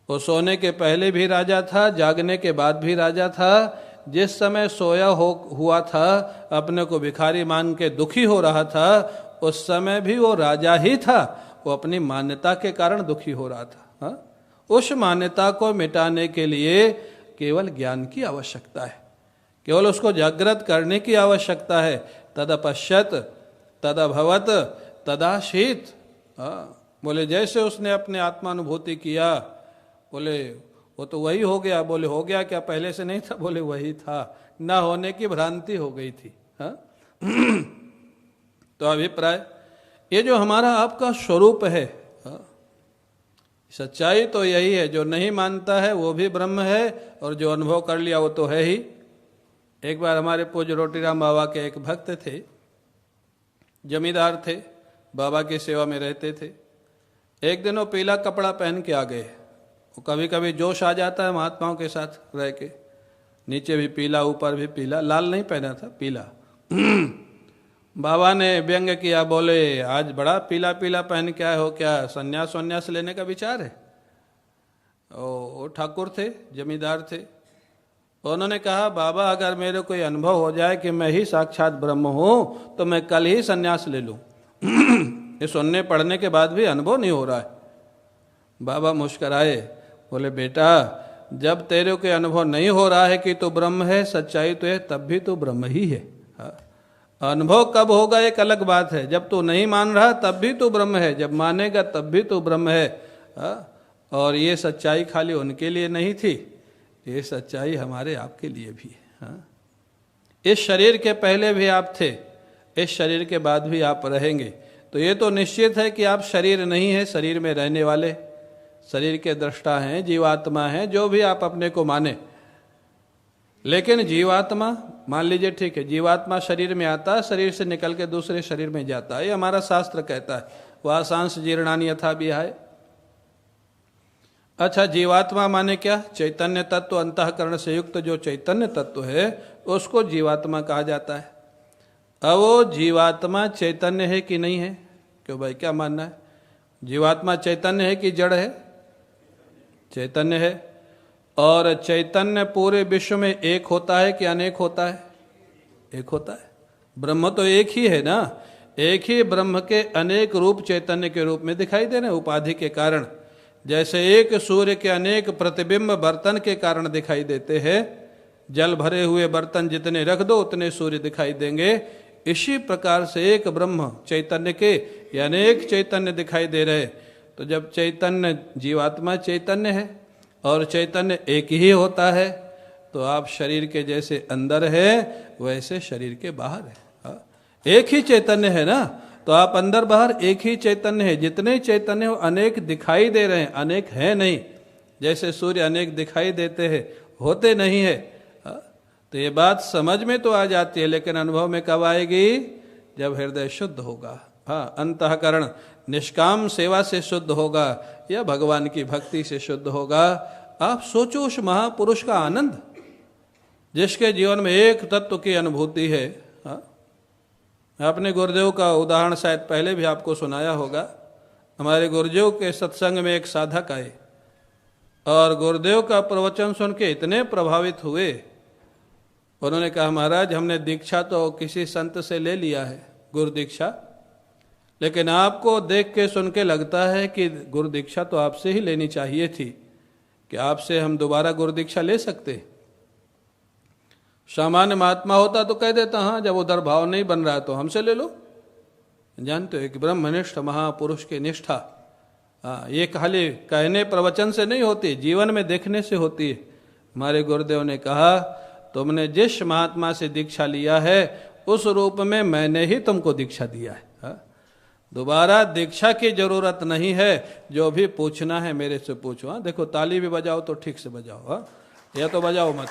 वो सोने के पहले भी राजा था, जागने के बाद भी राजा था। जिस समय सोया हुआ था, अपने को भिखारी मान के दुखी हो रहा था, उस समय भी वो राजा ही था। वो अपनी मान्यता के कारण दुखी हो रहा था। उस मान्यता को मिटाने के लिए केवल ज्ञान की आवश्यकता है, केवल उसको जागृत करने की आवश्यकता है। तदपश्यत तदभवत तदाशीत। बोले जैसे उसने अपने आत्मानुभूति किया, बोले वो तो वही हो गया। बोले हो गया क्या? पहले से नहीं था? बोले वही था, ना होने की भ्रांति हो गई थी। तो अभिप्राय, ये जो हमारा आपका स्वरूप है, सच्चाई तो यही है। जो नहीं मानता है वो भी ब्रह्म है और जो अनुभव कर लिया वो तो है ही। एक बार हमारे पूज्य रोटीराम बाबा के एक भक्त थे, जमींदार थे, बाबा की सेवा में रहते थे। एक दिन वो पीला कपड़ा पहन के आ गए। वो कभी कभी जोश आ जाता है महात्माओं के साथ रह के, नीचे भी पीला ऊपर भी पीला, लाल नहीं पहना था, पीला। बाबा ने व्यंग किया, बोले आज बड़ा पीला पीला पहन के आए हो, क्या संन्यास लेने का विचार है? वो ठाकुर थे, जमींदार थे। उन्होंने कहा बाबा अगर मेरे कोई अनुभव हो जाए कि मैं ही साक्षात ब्रह्म हूं तो मैं कल ही संन्यास ले लूं। ये सुनने पढ़ने के बाद भी अनुभव नहीं हो रहा है। बाबा मुस्कराए, बोले बेटा जब तेरे को अनुभव नहीं हो रहा है कि तू ब्रह्म है, सच्चाई तो है, तब भी तू ब्रह्म ही है। अनुभव कब होगा एक अलग बात है, जब तू नहीं मान रहा तब भी तू ब्रह्म है, जब मानेगा तब भी तू ब्रह्म है। और ये सच्चाई खाली उनके लिए नहीं थी, ये सच्चाई हमारे आपके लिए भी है। इस शरीर के पहले भी आप थे, इस शरीर के बाद भी आप रहेंगे। तो ये तो निश्चित है कि आप शरीर नहीं है, शरीर में रहने वाले, शरीर के दृष्टा हैं, जीवात्मा हैं, जो भी आप अपने को माने। लेकिन जीवात्मा मान लीजिए, ठीक है, जीवात्मा शरीर में आता है, शरीर से निकल के दूसरे शरीर में जाता है, ये हमारा शास्त्र कहता है, वासांश जीर्णानि यथा विहाय। अच्छा, जीवात्मा माने क्या? चैतन्य तत्व, अंतःकरण से युक्त जो चैतन्य तत्व है उसको जीवात्मा कहा जाता है। अब वो जीवात्मा चैतन्य है कि नहीं है? क्यों भाई, क्या मानना है? जीवात्मा चैतन्य है कि जड़ है? चैतन्य है। और चैतन्य पूरे विश्व में एक होता है कि अनेक होता है? एक होता है। ब्रह्म तो एक ही है ना, एक ही ब्रह्म के अनेक रूप चैतन्य के रूप में दिखाई दे रहे हैं उपाधि के कारण। जैसे एक सूर्य के अनेक प्रतिबिंब बर्तन के कारण दिखाई देते हैं, जल भरे हुए बर्तन जितने रख दो उतने सूर्य दिखाई देंगे, इसी प्रकार से एक ब्रह्म चैतन्य के अनेक चैतन्य दिखाई दे रहे। तो जब चैतन्य, जीवात्मा चैतन्य है और चैतन्य एक ही होता है, तो आप शरीर के जैसे अंदर है वैसे शरीर के बाहर है। एक ही चैतन्य है ना, तो आप अंदर बाहर एक ही चैतन्य है। जितने चैतन्य हो अनेक दिखाई दे रहे हैं, अनेक है नहीं। जैसे सूर्य अनेक दिखाई देते हैं, होते नहीं है। तो ये बात समझ में तो आ जाती है, लेकिन अनुभव में कब आएगी? जब हृदय शुद्ध होगा। हाँ, अंतःकरण निष्काम सेवा से शुद्ध होगा या भगवान की भक्ति से शुद्ध होगा। आप सोचो उस महापुरुष का आनंद, जिसके जीवन में एक तत्व की अनुभूति है। आपने गुरुदेव का उदाहरण शायद पहले भी आपको सुनाया होगा। हमारे गुरुदेव के सत्संग में एक साधक आए और गुरुदेव का प्रवचन सुन के इतने प्रभावित हुए, उन्होंने कहा, महाराज हमने दीक्षा तो किसी संत से ले लिया है, गुरु दीक्षा, लेकिन आपको देख के सुन के लगता है कि गुरु दीक्षा तो आपसे ही लेनी चाहिए थी, कि आपसे हम दोबारा गुरु दीक्षा ले सकते? सामान्य महात्मा होता तो कह देता, हाँ जब उधर भाव नहीं बन रहा तो हमसे ले लो। जानते हो, एक ब्रह्मनिष्ठ महापुरुष की निष्ठा ये खाली कहने प्रवचन से नहीं होती, जीवन में देखने से होती है। हमारे गुरुदेव ने कहा, तुमने जिस महात्मा से दीक्षा लिया है उस रूप में मैंने ही तुमको दीक्षा दिया है। दोबारा दीक्षा की जरूरत नहीं है, जो भी पूछना है मेरे से पूछो। देखो, ताली भी बजाओ तो ठीक से बजाओ, या तो बजाओ मत।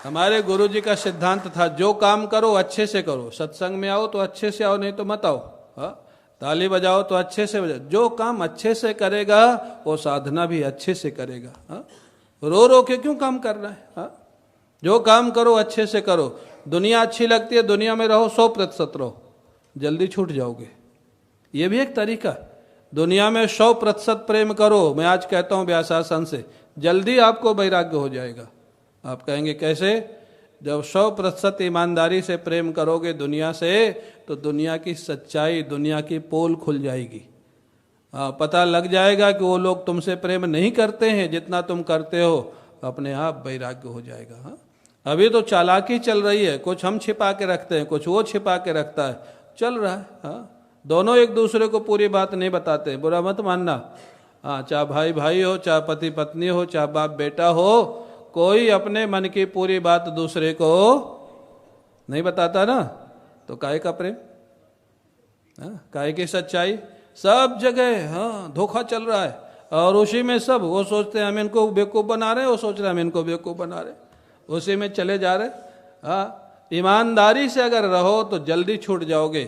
हमारे गुरु जी का सिद्धांत था, जो काम करो अच्छे से करो। सत्संग में आओ तो अच्छे से आओ, नहीं तो मत आओ। ताली बजाओ तो अच्छे से बजाओ। जो काम अच्छे से करेगा वो साधना भी अच्छे से करेगा। रो रो के क्यों काम कर रहा है? जो काम करो अच्छे से करो। दुनिया अच्छी लगती है, दुनिया में रहो, 100% रहो, जल्दी छूट जाओगे। ये भी एक तरीका। दुनिया में 100% प्रेम करो। मैं आज कहता हूं व्यासासन से, जल्दी आपको वैराग्य हो जाएगा। आप कहेंगे कैसे? जब 100% ईमानदारी से प्रेम करोगे दुनिया से, तो दुनिया की सच्चाई, दुनिया की पोल खुल जाएगी। पता लग जाएगा कि वो लोग तुमसे प्रेम नहीं करते हैं जितना तुम करते हो। अपने आप वैराग्य हो जाएगा। अभी तो चालाकी चल रही है, कुछ हम छिपा के रखते हैं, कुछ वो छिपा के रखता है, चल रहा है। दोनों एक दूसरे को पूरी बात नहीं बताते, बुरा मत मानना। चाहे भाई भाई हो, चाहे पति पत्नी हो, चाहे बाप बेटा हो, कोई अपने मन की पूरी बात दूसरे को नहीं बताता ना, तो काहे का प्रेम, काहे की सच्चाई? सब जगह धोखा चल रहा है, और उसी में सब वो सोचते हैं हम इनको बेवकूफ़ बना रहे हैं, वो सोच रहे हैं हम इनको बेवकूफ़ बना रहे हैं, उसी में चले जा रहे। ईमानदारी से अगर रहो तो जल्दी छूट जाओगे।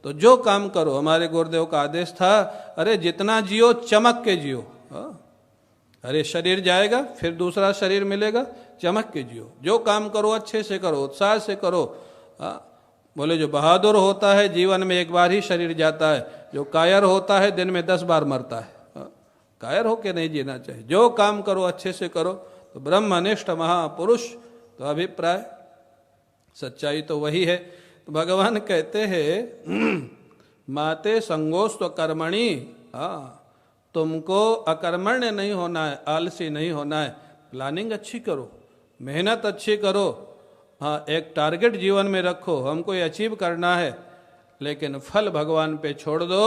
तो जो काम करो, हमारे गुरुदेव का आदेश था, अरे जितना जियो चमक के जियो। अरे शरीर जाएगा फिर दूसरा शरीर मिलेगा, चमक के जियो। जो काम करो अच्छे से करो, उत्साह से करो। बोले जो बहादुर होता है जीवन में एक बार ही शरीर जाता है, जो कायर होता है दिन में 10 बार मरता है। कायर होके नहीं जीना चाहिए। जो काम करो अच्छे से करो। तो ब्रह्मनिष्ठ महापुरुष, तो अभिप्राय सच्चाई तो वही है। तो भगवान कहते हैं माते संगोस्त्व कर्मणि, तुमको अकर्मण्य नहीं होना है, आलसी नहीं होना है। प्लानिंग अच्छी करो, मेहनत अच्छी करो, हाँ, एक टारगेट जीवन में रखो, हमको ये अचीव करना है, लेकिन फल भगवान पे छोड़ दो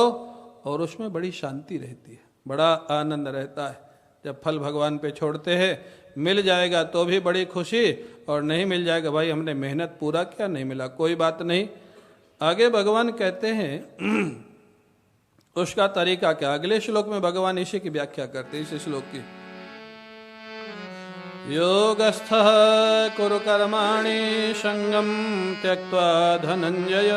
और उसमें बड़ी शांति रहती है, बड़ा आनंद रहता है। जब फल भगवान पे छोड़ते हैं, मिल जाएगा तो भी बड़ी खुशी, और नहीं मिल जाएगा भाई हमने मेहनत पूरा किया, नहीं मिला कोई बात नहीं। आगे भगवान कहते हैं उसका तरीका क्या, अगले श्लोक में भगवान इसी की व्याख्या करते हैं, इस श्लोक की। योगस्थः कुरु कर्माणि संगम त्यक्त्वा धनंजय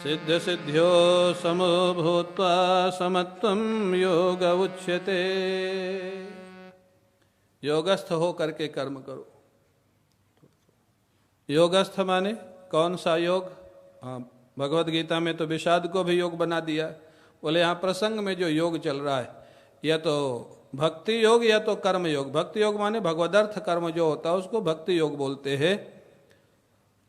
सिद्ध सिद्ध्यो समो भूत्वा समत्वं योग उच्यते। योगस्थ हो करके कर्म करो। योगस्थ माने कौन सा योग? हाँ, भगवत गीता में तो विषाद को भी योग बना दिया। बोले यहाँ प्रसंग में जो योग चल रहा है, या तो भक्ति योग या तो कर्म योग। भक्ति योग माने भगवदर्थ कर्म जो होता है उसको भक्ति योग बोलते हैं,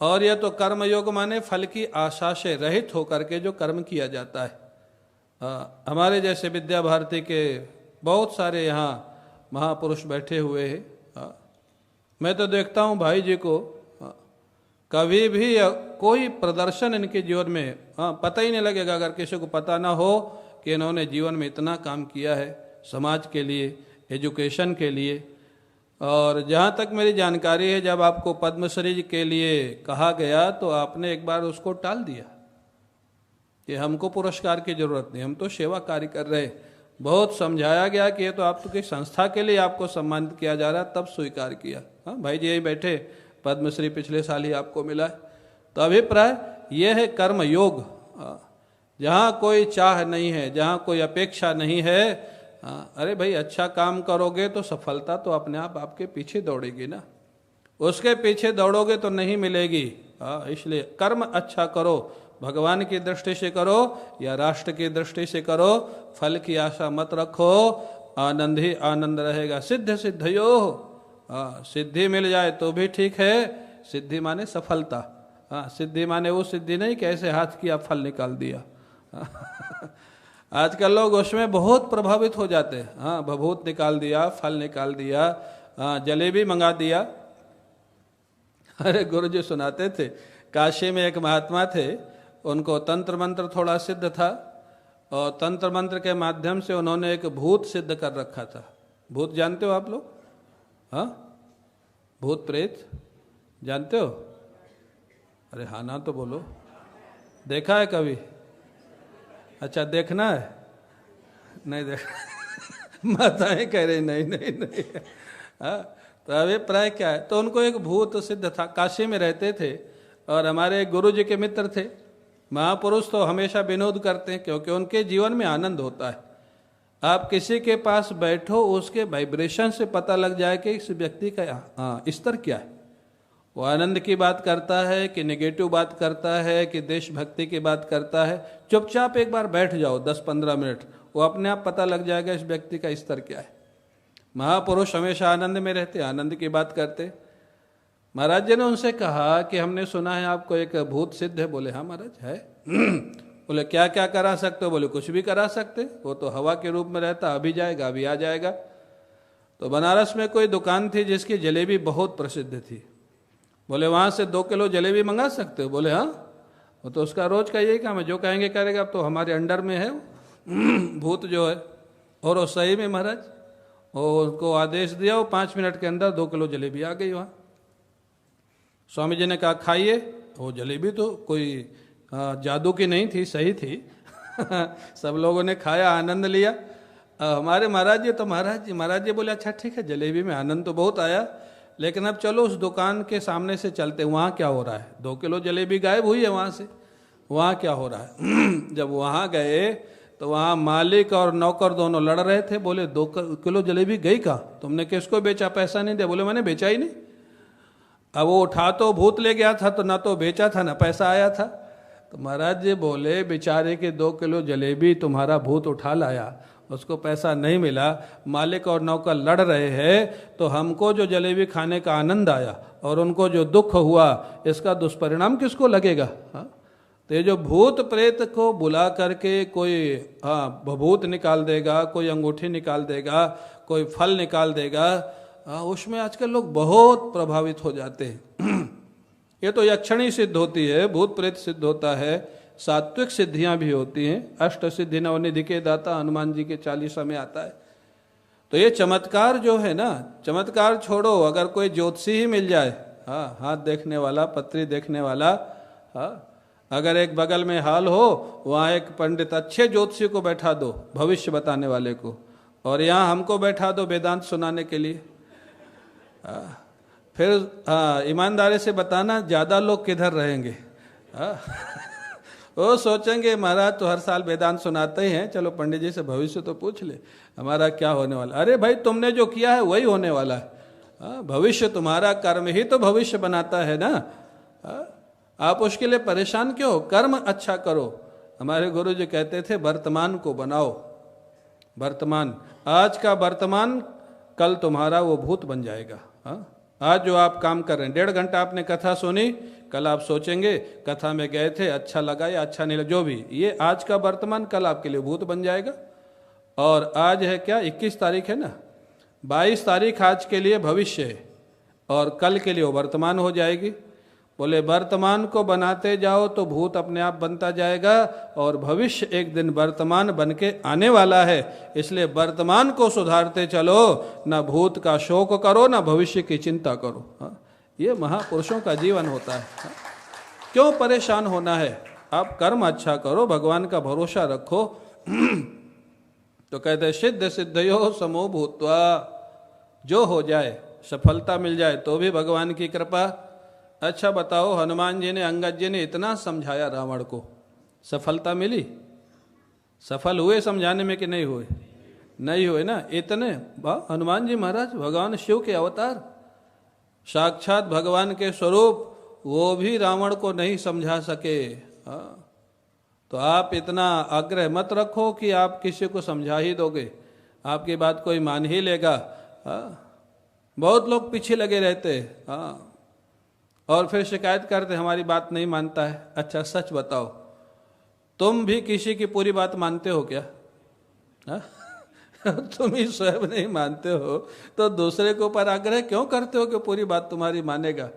और यह तो कर्म योग माने फल की आशा से रहित होकर के जो कर्म किया जाता है। हमारे जैसे विद्या भारती के बहुत सारे यहाँ महापुरुष बैठे हुए हैं। मैं तो देखता हूँ भाई जी को, कभी भी कोई प्रदर्शन इनके जीवन में पता ही नहीं लगेगा अगर किसी को पता ना हो कि इन्होंने जीवन में इतना काम किया है समाज के लिए, एजुकेशन के लिए। और जहाँ तक मेरी जानकारी है, जब आपको पद्मश्री के लिए कहा गया तो आपने एक बार उसको टाल दिया कि हमको पुरस्कार की जरूरत नहीं, हम तो सेवा कार्य कर रहे। बहुत समझाया गया कि ये तो आप तो किसी संस्था के लिए आपको सम्मानित किया जा रहा है, तब स्वीकार किया। हाँ भाई जी यही बैठे, पद्मश्री पिछले साल ही आपको मिला है। तो अभिप्राय यह है कर्म योग, जहाँ कोई चाह नहीं है, जहाँ कोई अपेक्षा नहीं है। अरे भाई अच्छा काम करोगे तो सफलता तो अपने आप आपके पीछे दौड़ेगी ना, उसके पीछे दौड़ोगे तो नहीं मिलेगी। इसलिए कर्म अच्छा करो, भगवान की दृष्टि से करो या राष्ट्र की दृष्टि से करो, फल की आशा मत रखो, आनंद ही आनंद रहेगा। सिद्ध सिद्धयो, सिद्धि मिल जाए तो भी ठीक है। सिद्धि माने सफलता, सिद्धि माने वो सिद्धि नहीं कि ऐसे हाथ किया फल निकाल दिया। आजकल लोग उसमें बहुत प्रभावित हो जाते हैं। हाँ, भभूत निकाल दिया, फल निकाल दिया, जलेबी मंगा दिया। अरे गुरु जी सुनाते थे, काशी में एक महात्मा थे, उनको तंत्र मंत्र थोड़ा सिद्ध था, और तंत्र मंत्र के माध्यम से उन्होंने एक भूत सिद्ध कर रखा था। भूत जानते हो आप लोग? हाँ, भूत प्रेत जानते हो? अरे हाँ ना तो बोलो, देखा है कभी? अच्छा देखना है, नहीं देखा। माताएं कह रही नहीं नहीं नहीं। हाँ, तो अभिप्राय क्या है? तो उनको एक भूत सिद्ध था, काशी में रहते थे, और हमारे गुरु जी के मित्र थे। महापुरुष तो हमेशा विनोद करते हैं क्योंकि उनके जीवन में आनंद होता है। आप किसी के पास बैठो, उसके वाइब्रेशन से पता लग जाए कि इस व्यक्ति का स्तर क्या है। वो आनंद की बात करता है कि नेगेटिव बात करता है कि देशभक्ति की बात करता है। चुपचाप एक बार बैठ जाओ 10-15 मिनट, वो अपने आप पता लग जाएगा इस व्यक्ति का स्तर क्या है। महापुरुष हमेशा आनंद में रहते, आनंद की बात करते। महाराज जी ने उनसे कहा कि हमने सुना है आपको एक भूत सिद्ध है। बोले हाँ महाराज है। बोले क्या क्या करा सकते हो? बोले कुछ भी करा सकते, वो तो हवा के रूप में रहता, अभी जाएगा अभी आ जाएगा। तो बनारस में कोई दुकान थी जिसकी जलेबी बहुत प्रसिद्ध थी। बोले वहाँ से 2 किलो जलेबी मंगा सकते हो? बोले हाँ। वो तो उसका रोज का यही काम है, जो कहेंगे करेगा। अब तो हमारे अंडर में है भूत जो है। और वो सही में महाराज, वो उनको आदेश दिया, वो 5 मिनट के अंदर 2 किलो जलेबी आ गई वहाँ। स्वामी जी ने कहा खाइए। वो जलेबी तो कोई जादू की नहीं थी, सही थी। सब लोगों ने खाया, आनंद लिया। हमारे महाराज जी तो महाराज जी बोले अच्छा ठीक है, जलेबी में आनंद तो बहुत आया, लेकिन अब चलो उस दुकान के सामने से चलते, वहाँ क्या हो रहा है। 2 किलो जलेबी गायब हुई है वहाँ से, वहाँ क्या हो रहा है। जब वहाँ गए तो वहाँ मालिक और नौकर दोनों लड़ रहे थे। बोले 2 किलो जलेबी गई कहाँ? तुमने किसको बेचा? पैसा नहीं दिया। बोले मैंने बेचा ही नहीं। अब वो उठा तो भूत ले गया था, तो ना तो बेचा था ना पैसा आया था। तो महाराज जी बोले बेचारे के 2 किलो जलेबी तुम्हारा भूत उठा लाया, उसको पैसा नहीं मिला, मालिक और नौकर लड़ रहे हैं, तो हमको जो जलेबी खाने का आनंद आया और उनको जो दुख हुआ, इसका दुष्परिणाम किसको लगेगा? हाँ, तो ये जो भूत प्रेत को बुला करके कोई भभूत निकाल देगा, कोई अंगूठी निकाल देगा, कोई फल निकाल देगा, उसमें आजकल लोग बहुत प्रभावित हो जाते हैं। ये तो यक्षणी सिद्ध होती है, भूत प्रेत सिद्ध होता है, सात्विक सिद्धियां भी होती हैं। अष्ट सिद्धि नवनिधि के दाता हनुमान जी के 40 में आता है। तो ये चमत्कार जो है ना, चमत्कार छोड़ो, अगर कोई ज्योतिषी ही मिल जाए, हाँ, हाथ देखने वाला, पत्री देखने वाला, हाँ, अगर एक बगल में हाल हो, वहाँ एक पंडित अच्छे ज्योतिषी को बैठा दो, भविष्य बताने वाले को, और यहाँ हमको बैठा दो वेदांत सुनाने के लिए, फिर हाँ, ईमानदारी से बताना ज्यादा लोग किधर रहेंगे। वो सोचेंगे महाराज तो हर साल वेदांत सुनाते ही हैं, चलो पंडित जी से भविष्य तो पूछ ले, हमारा क्या होने वाला। अरे भाई, तुमने जो किया है वही होने वाला है। भविष्य तुम्हारा कर्म ही तो भविष्य बनाता है ना। आप उसके लिए परेशान क्यों हो? कर्म अच्छा करो। हमारे गुरु जी कहते थे वर्तमान को बनाओ। वर्तमान, आज का वर्तमान कल तुम्हारा वो भूत बन जाएगा। आज जो आप काम कर रहे हैं, 1.5 घंटा आपने कथा सुनी, कल आप सोचेंगे कथा में गए थे, अच्छा लगा या अच्छा नहीं लगा, जो भी, ये आज का वर्तमान कल आपके लिए भूत बन जाएगा। और आज है क्या, 21 तारीख है ना, 22 तारीख आज के लिए भविष्य है और कल के लिए वो वर्तमान हो जाएगी। बोले वर्तमान को बनाते जाओ तो भूत अपने आप बनता जाएगा, और भविष्य एक दिन वर्तमान बन के आने वाला है। इसलिए वर्तमान को सुधारते चलो, ना भूत का शोक करो, ना भविष्य की चिंता करो। ये महापुरुषों का जीवन होता है। क्यों परेशान होना है? आप कर्म अच्छा करो, भगवान का भरोसा रखो। तो कहते हैं सिद्ध सिद्धयो समो भूत्वा, जो हो जाए, सफलता मिल जाए तो भी भगवान की कृपा। अच्छा बताओ, हनुमान जी ने, अंगद जी ने इतना समझाया रावण को, सफलता मिली? सफल हुए समझाने में कि नहीं हुए? नहीं हुए ना। इतने हनुमान जी महाराज भगवान शिव के अवतार, साक्षात भगवान के स्वरूप, वो भी रावण को नहीं समझा सके। तो आप इतना आग्रह मत रखो कि आप किसी को समझा ही दोगे, आपकी बात कोई मान ही लेगा। बहुत लोग पीछे लगे रहते, और फिर शिकायत करते हमारी बात नहीं मानता है। अच्छा सच बताओ, तुम भी किसी की पूरी बात मानते हो क्या? तुम ही स्वयं नहीं मानते हो तो दूसरे के ऊपर आग्रह क्यों करते हो कि पूरी बात तुम्हारी मानेगा?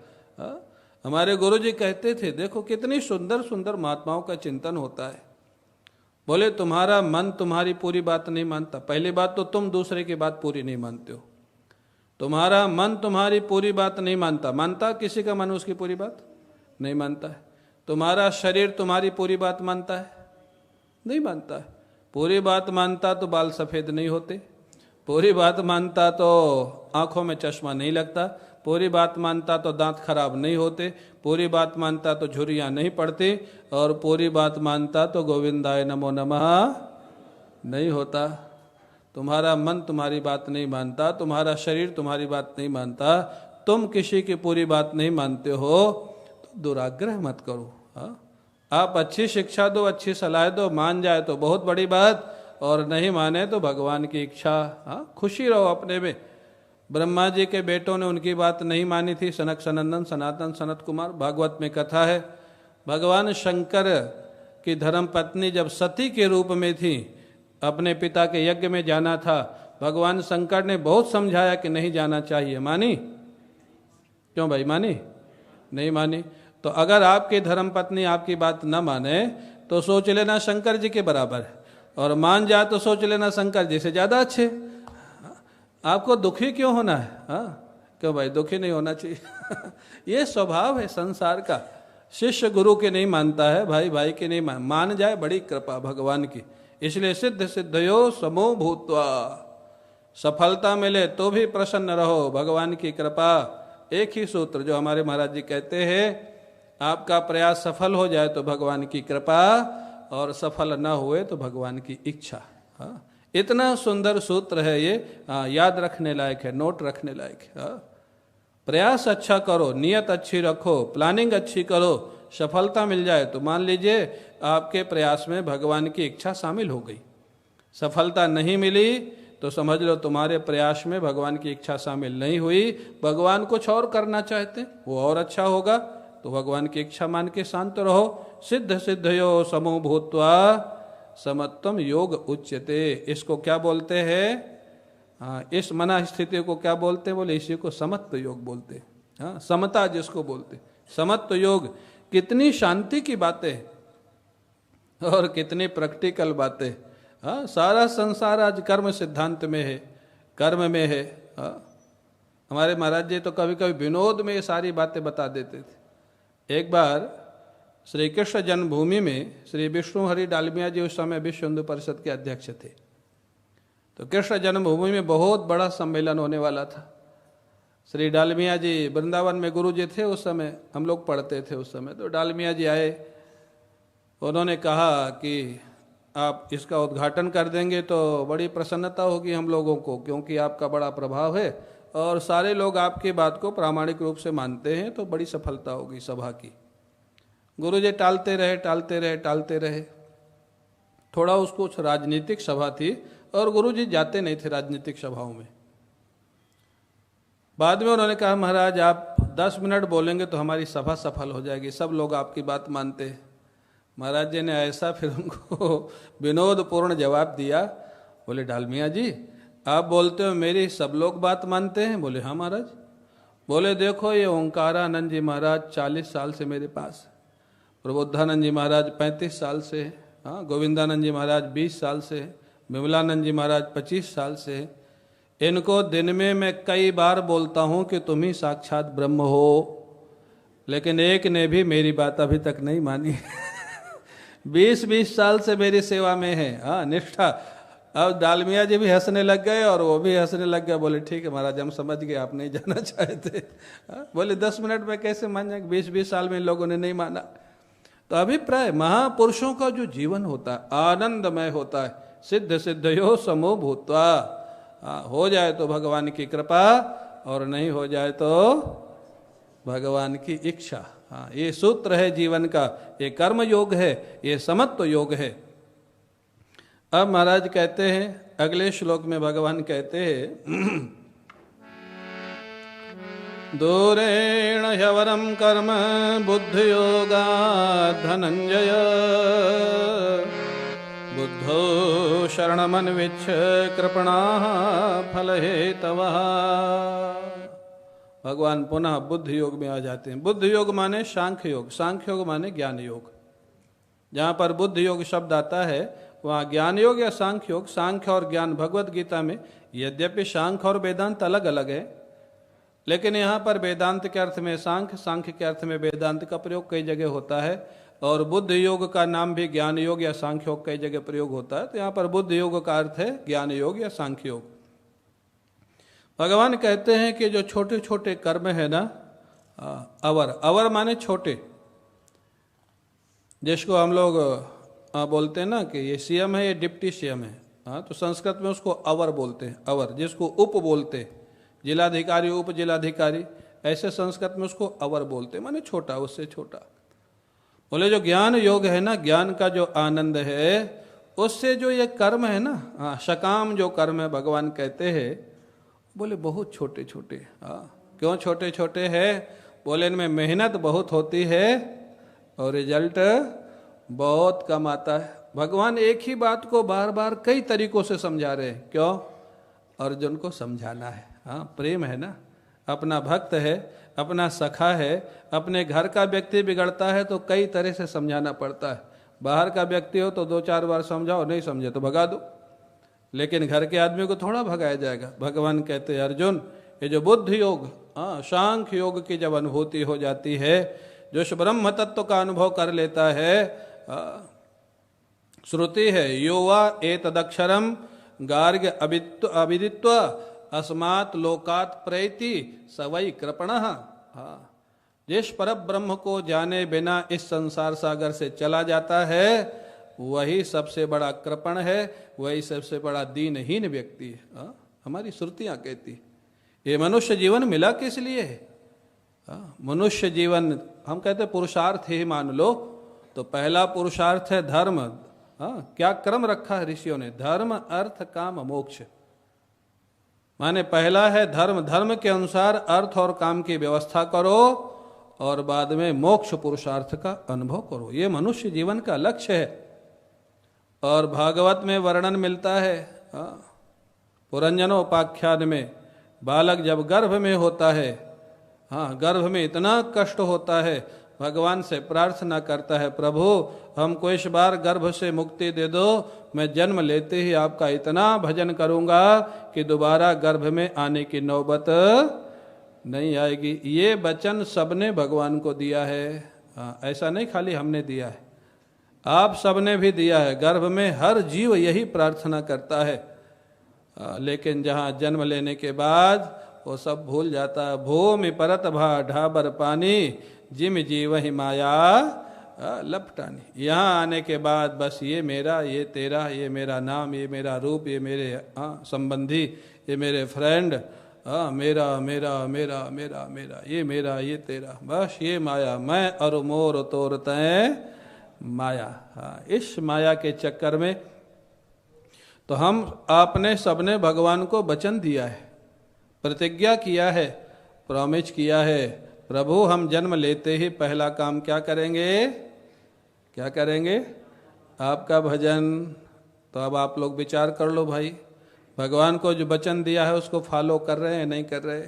हमारे गुरुजी कहते थे, देखो कितनी सुंदर सुंदर महात्माओं का चिंतन होता है। बोले तुम्हारा मन तुम्हारी पूरी बात नहीं मानता। पहली बात तो तुम दूसरे की बात पूरी नहीं मानते हो। तुम्हारा मन तुम्हारी पूरी बात नहीं मानता। मानता किसी का मन उसकी पूरी बात नहीं मानता है। तुम्हारा शरीर तुम्हारी पूरी बात मानता है? नहीं मानता है। पूरी बात मानता तो बाल सफेद नहीं होते, पूरी बात मानता तो आंखों में चश्मा नहीं लगता, पूरी बात मानता तो दांत खराब नहीं होते, पूरी बात मानता तो झुर्रियां नहीं पड़ती, और पूरी बात मानता तो गोविंदाय नमो नमः नहीं होता। तुम्हारा मन तुम्हारी बात नहीं मानता, तुम्हारा शरीर तुम्हारी बात नहीं मानता, तुम किसी की पूरी बात नहीं मानते हो, तो दुराग्रह मत करो। आप अच्छी शिक्षा दो, अच्छी सलाह दो, मान जाए तो बहुत बड़ी बात, और नहीं माने तो भगवान की इच्छा। खुशी रहो अपने में। ब्रह्मा जी के बेटों ने उनकी बात नहीं मानी थी, सनक सनंदन सनातन सनत कुमार। भागवत में कथा है, भगवान शंकर की धर्म पत्नी जब सती के रूप में थी, अपने पिता के यज्ञ में जाना था, भगवान शंकर ने बहुत समझाया कि नहीं जाना चाहिए। मानी? क्यों भाई मानी? नहीं मानी। तो अगर आपकी धर्मपत्नी आपकी बात न माने तो सोच लेना शंकर जी के बराबर है, और मान जाए तो सोच लेना शंकर जी से ज्यादा अच्छे। आपको दुखी क्यों होना है? क्यों भाई, दुखी नहीं होना चाहिए। ये स्वभाव है संसार का। शिष्य गुरु के नहीं मानता है, भाई भाई के नहीं मान जाए, बड़ी कृपा भगवान की। इसलिए सिद्ध सिद्धयो समो भूत्वा, सफलता मिले तो भी प्रसन्न रहो, भगवान की कृपा। एक ही सूत्र जो हमारे महाराज जी कहते हैं, आपका प्रयास सफल हो जाए तो भगवान की कृपा, और सफल न हुए तो भगवान की इच्छा। इतना सुंदर सूत्र है ये, याद रखने लायक है, नोट रखने लायक है। प्रयास अच्छा करो, नियत अच्छी रखो, प्लानिंग अच्छी करो, सफलता मिल जाए तो मान लीजिए आपके प्रयास में भगवान की इच्छा शामिल हो गई। सफलता नहीं मिली तो समझ लो तुम्हारे प्रयास में भगवान की इच्छा शामिल नहीं हुई, भगवान कुछ और करना चाहते, वो और अच्छा होगा, तो भगवान की इच्छा मान के शांत रहो। सिद्ध सिद्धयो समो भूत्वा समत्वम योग उच्यते। इसको क्या बोलते हैं? हाँ, इस मना स्थिति को क्या बोलते हैं? बोले इसी को समत्व योग बोलते हैं। हाँ, समता जिसको बोलते हैं, समत्व योग। कितनी शांति की बातें और कितनी प्रैक्टिकल बातें। हाँ, सारा संसार आज कर्म सिद्धांत में है, कर्म में है। हाँ, हमारे महाराज जी तो कभी कभी विनोद में ये सारी बातें बता देते थे। एक बार श्री कृष्ण जन्मभूमि में श्री विष्णु हरि डालमिया जी उस समय विश्व हिंदू परिषद के अध्यक्ष थे। तो कृष्ण जन्मभूमि में बहुत बड़ा सम्मेलन होने वाला था। श्री डालमिया जी वृंदावन में गुरु जी थे उस समय, हम लोग पढ़ते थे उस समय। तो डालमिया जी आए, उन्होंने कहा कि आप इसका उद्घाटन कर देंगे तो बड़ी प्रसन्नता होगी हम लोगों को, क्योंकि आपका बड़ा प्रभाव है और सारे लोग आपकी बात को प्रामाणिक रूप से मानते हैं, तो बड़ी सफलता होगी सभा की। गुरु जी टालते रहे। थोड़ा उसको राजनीतिक सभा थी और गुरु जी जाते नहीं थे राजनीतिक सभाओं में। बाद में उन्होंने कहा महाराज आप 10 मिनट बोलेंगे तो हमारी सभा सफल हो जाएगी, सब लोग आपकी बात मानते हैं। महाराज जी ने ऐसा फिर उनको विनोदपूर्ण जवाब दिया, बोले डालमिया जी आप बोलते हो मेरी सब लोग बात मानते हैं? बोले हाँ महाराज। बोले देखो ये ओंकारानंद जी महाराज 40 साल से मेरे पास, प्रबोधानंद जी महाराज 35 साल से, हाँ गोविंदानंद जी महाराज 20 साल से, विमलानंद जी महाराज 25 साल से। इनको दिन में मैं कई बार बोलता हूँ कि तुम ही साक्षात ब्रह्म हो, लेकिन एक ने भी मेरी बात अभी तक नहीं मानी। 20-20 साल से मेरी सेवा में है, हाँ निष्ठा। अब डालमिया जी भी हंसने लग गए और वो भी हंसने लग गए। बोले ठीक है महाराज हम समझ गए आप नहीं जाना चाहते। बोले 10 मिनट में कैसे मान जाएंगे, 20-20 साल में इन लोगों ने नहीं माना। तो अभिप्राय महापुरुषों का जो जीवन होता है आनंदमय होता है। सिद्ध सिद्धयो समो भूत्वा, हो जाए तो भगवान की कृपा और नहीं हो जाए तो भगवान की इच्छा। हाँ, ये सूत्र है जीवन का, ये कर्म योग है, ये समत्व योग है। अब महाराज कहते हैं अगले श्लोक में भगवान कहते हैं दूरेण ह्यवरम कर्म बुद्धियोगा धनंजय बुद्धो शरणमन्विच्छ कृपणाः फलहेतवः। भगवान पुनः बुद्ध योग में आ जाते हैं। बुद्ध योग माने सांख्य योग, सांख्य योग माने ज्ञान योग। जहाँ पर बुद्ध योग शब्द आता है वहाँ ज्ञान योग या सांख्य योग। सांख्य और ज्ञान भगवत गीता में यद्यपि सांख्य और वेदांत अलग अलग है, लेकिन यहाँ पर वेदांत के अर्थ में सांख्य, सांख्य के अर्थ में वेदांत का प्रयोग कई जगह होता है। और बुद्ध योग का नाम भी ज्ञान योग या सांख्य योग कई जगह प्रयोग होता है। तो यहाँ पर बुद्ध योग का अर्थ है ज्ञान योग या सांख्य योग। भगवान कहते हैं कि जो छोटे छोटे कर्म है ना, अवर माने छोटे, जिसको हम लोग बोलते हैं ना कि ये सीएम है, ये डिप्टी सीएम है, हाँ तो संस्कृत में उसको अवर बोलते हैं। अवर जिसको उप बोलते हैं, जिलाधिकारी उप जिलाधिकारी, ऐसे संस्कृत में उसको अवर बोलते हैं, माने छोटा, उससे छोटा। बोले जो ज्ञान योग है ना, ज्ञान का जो आनंद है उससे जो ये कर्म है ना, हाँ सकाम जो कर्म है, भगवान कहते हैं बोले बहुत छोटे छोटे। हाँ क्यों छोटे छोटे है? बोले इनमें मेहनत बहुत होती है और रिजल्ट बहुत कम आता है। भगवान एक ही बात को बार बार कई तरीकों से समझा रहे हैं। क्यों? अर्जुन को समझाना है। हाँ प्रेम है ना, अपना भक्त है, अपना सखा है, अपने घर का व्यक्ति बिगड़ता है तो कई तरह से समझाना पड़ता है। बाहर का व्यक्ति हो तो 2-4 बार समझाओ, नहीं समझे तो भगा दो, लेकिन घर के आदमी को थोड़ा भगाया जाएगा। भगवान कहते हैं अर्जुन ये जो बुद्ध योग, सांख्य योग की जब अनुभूति हो जाती है, जो ब्रह्म तत्व का अनुभव कर लेता है, श्रुति है योवा एतदक्षरम गार्ग अविदित्वा अस्मात् लोकात् प्रैति सवै कृपणः। जिस पर ब्रह्म को जाने बिना इस संसार सागर से चला जाता है वही सबसे बड़ा कृपण है, वही सबसे बड़ा दीनहीन व्यक्ति है। हमारी श्रुतियां कहती ये मनुष्य जीवन मिला किस लिए है? मनुष्य जीवन हम कहते पुरुषार्थ ही मान लो, तो पहला पुरुषार्थ है धर्म। क्या क्रम रखा है ऋषियों ने? धर्म अर्थ काम मोक्ष। माने पहला है धर्म, धर्म के अनुसार अर्थ और काम की व्यवस्था करो और बाद में मोक्ष पुरुषार्थ का अनुभव करो। ये मनुष्य जीवन का लक्ष्य है। और भागवत में वर्णन मिलता है पुरंजनोपाख्यान में बालक जब गर्भ में होता है, हाँ, गर्भ में इतना कष्ट होता है, भगवान से प्रार्थना करता है, प्रभु हमको इस बार गर्भ से मुक्ति दे दो, मैं जन्म लेते ही आपका इतना भजन करूंगा कि दोबारा गर्भ में आने की नौबत नहीं आएगी। ये वचन सबने भगवान को दिया है, ऐसा नहीं खाली हमने दिया है, आप सबने भी दिया है। गर्भ में हर जीव यही प्रार्थना करता है, लेकिन जहाँ जन्म लेने के बाद वो सब भूल जाता है। भूमि परत भा ढाबर पानी, जिम जीव ही माया लपटानी। यहाँ आने के बाद बस ये मेरा, ये तेरा, ये मेरा नाम, ये मेरा रूप, ये मेरे संबंधी, ये मेरे फ्रेंड, मेरा मेरा मेरा मेरा मेरा, ये मेरा, ये तेरा, बस ये माया, मैं और मोर तोर तय माया। इस माया के चक्कर में तो हम आपने सबने भगवान को वचन दिया है, प्रतिज्ञा किया है, प्रॉमिस किया है, प्रभु हम जन्म लेते ही पहला काम क्या करेंगे, क्या करेंगे, आपका भजन। तो अब आप लोग विचार कर लो भाई, भगवान को जो वचन दिया है उसको फॉलो कर रहे हैं नहीं कर रहे?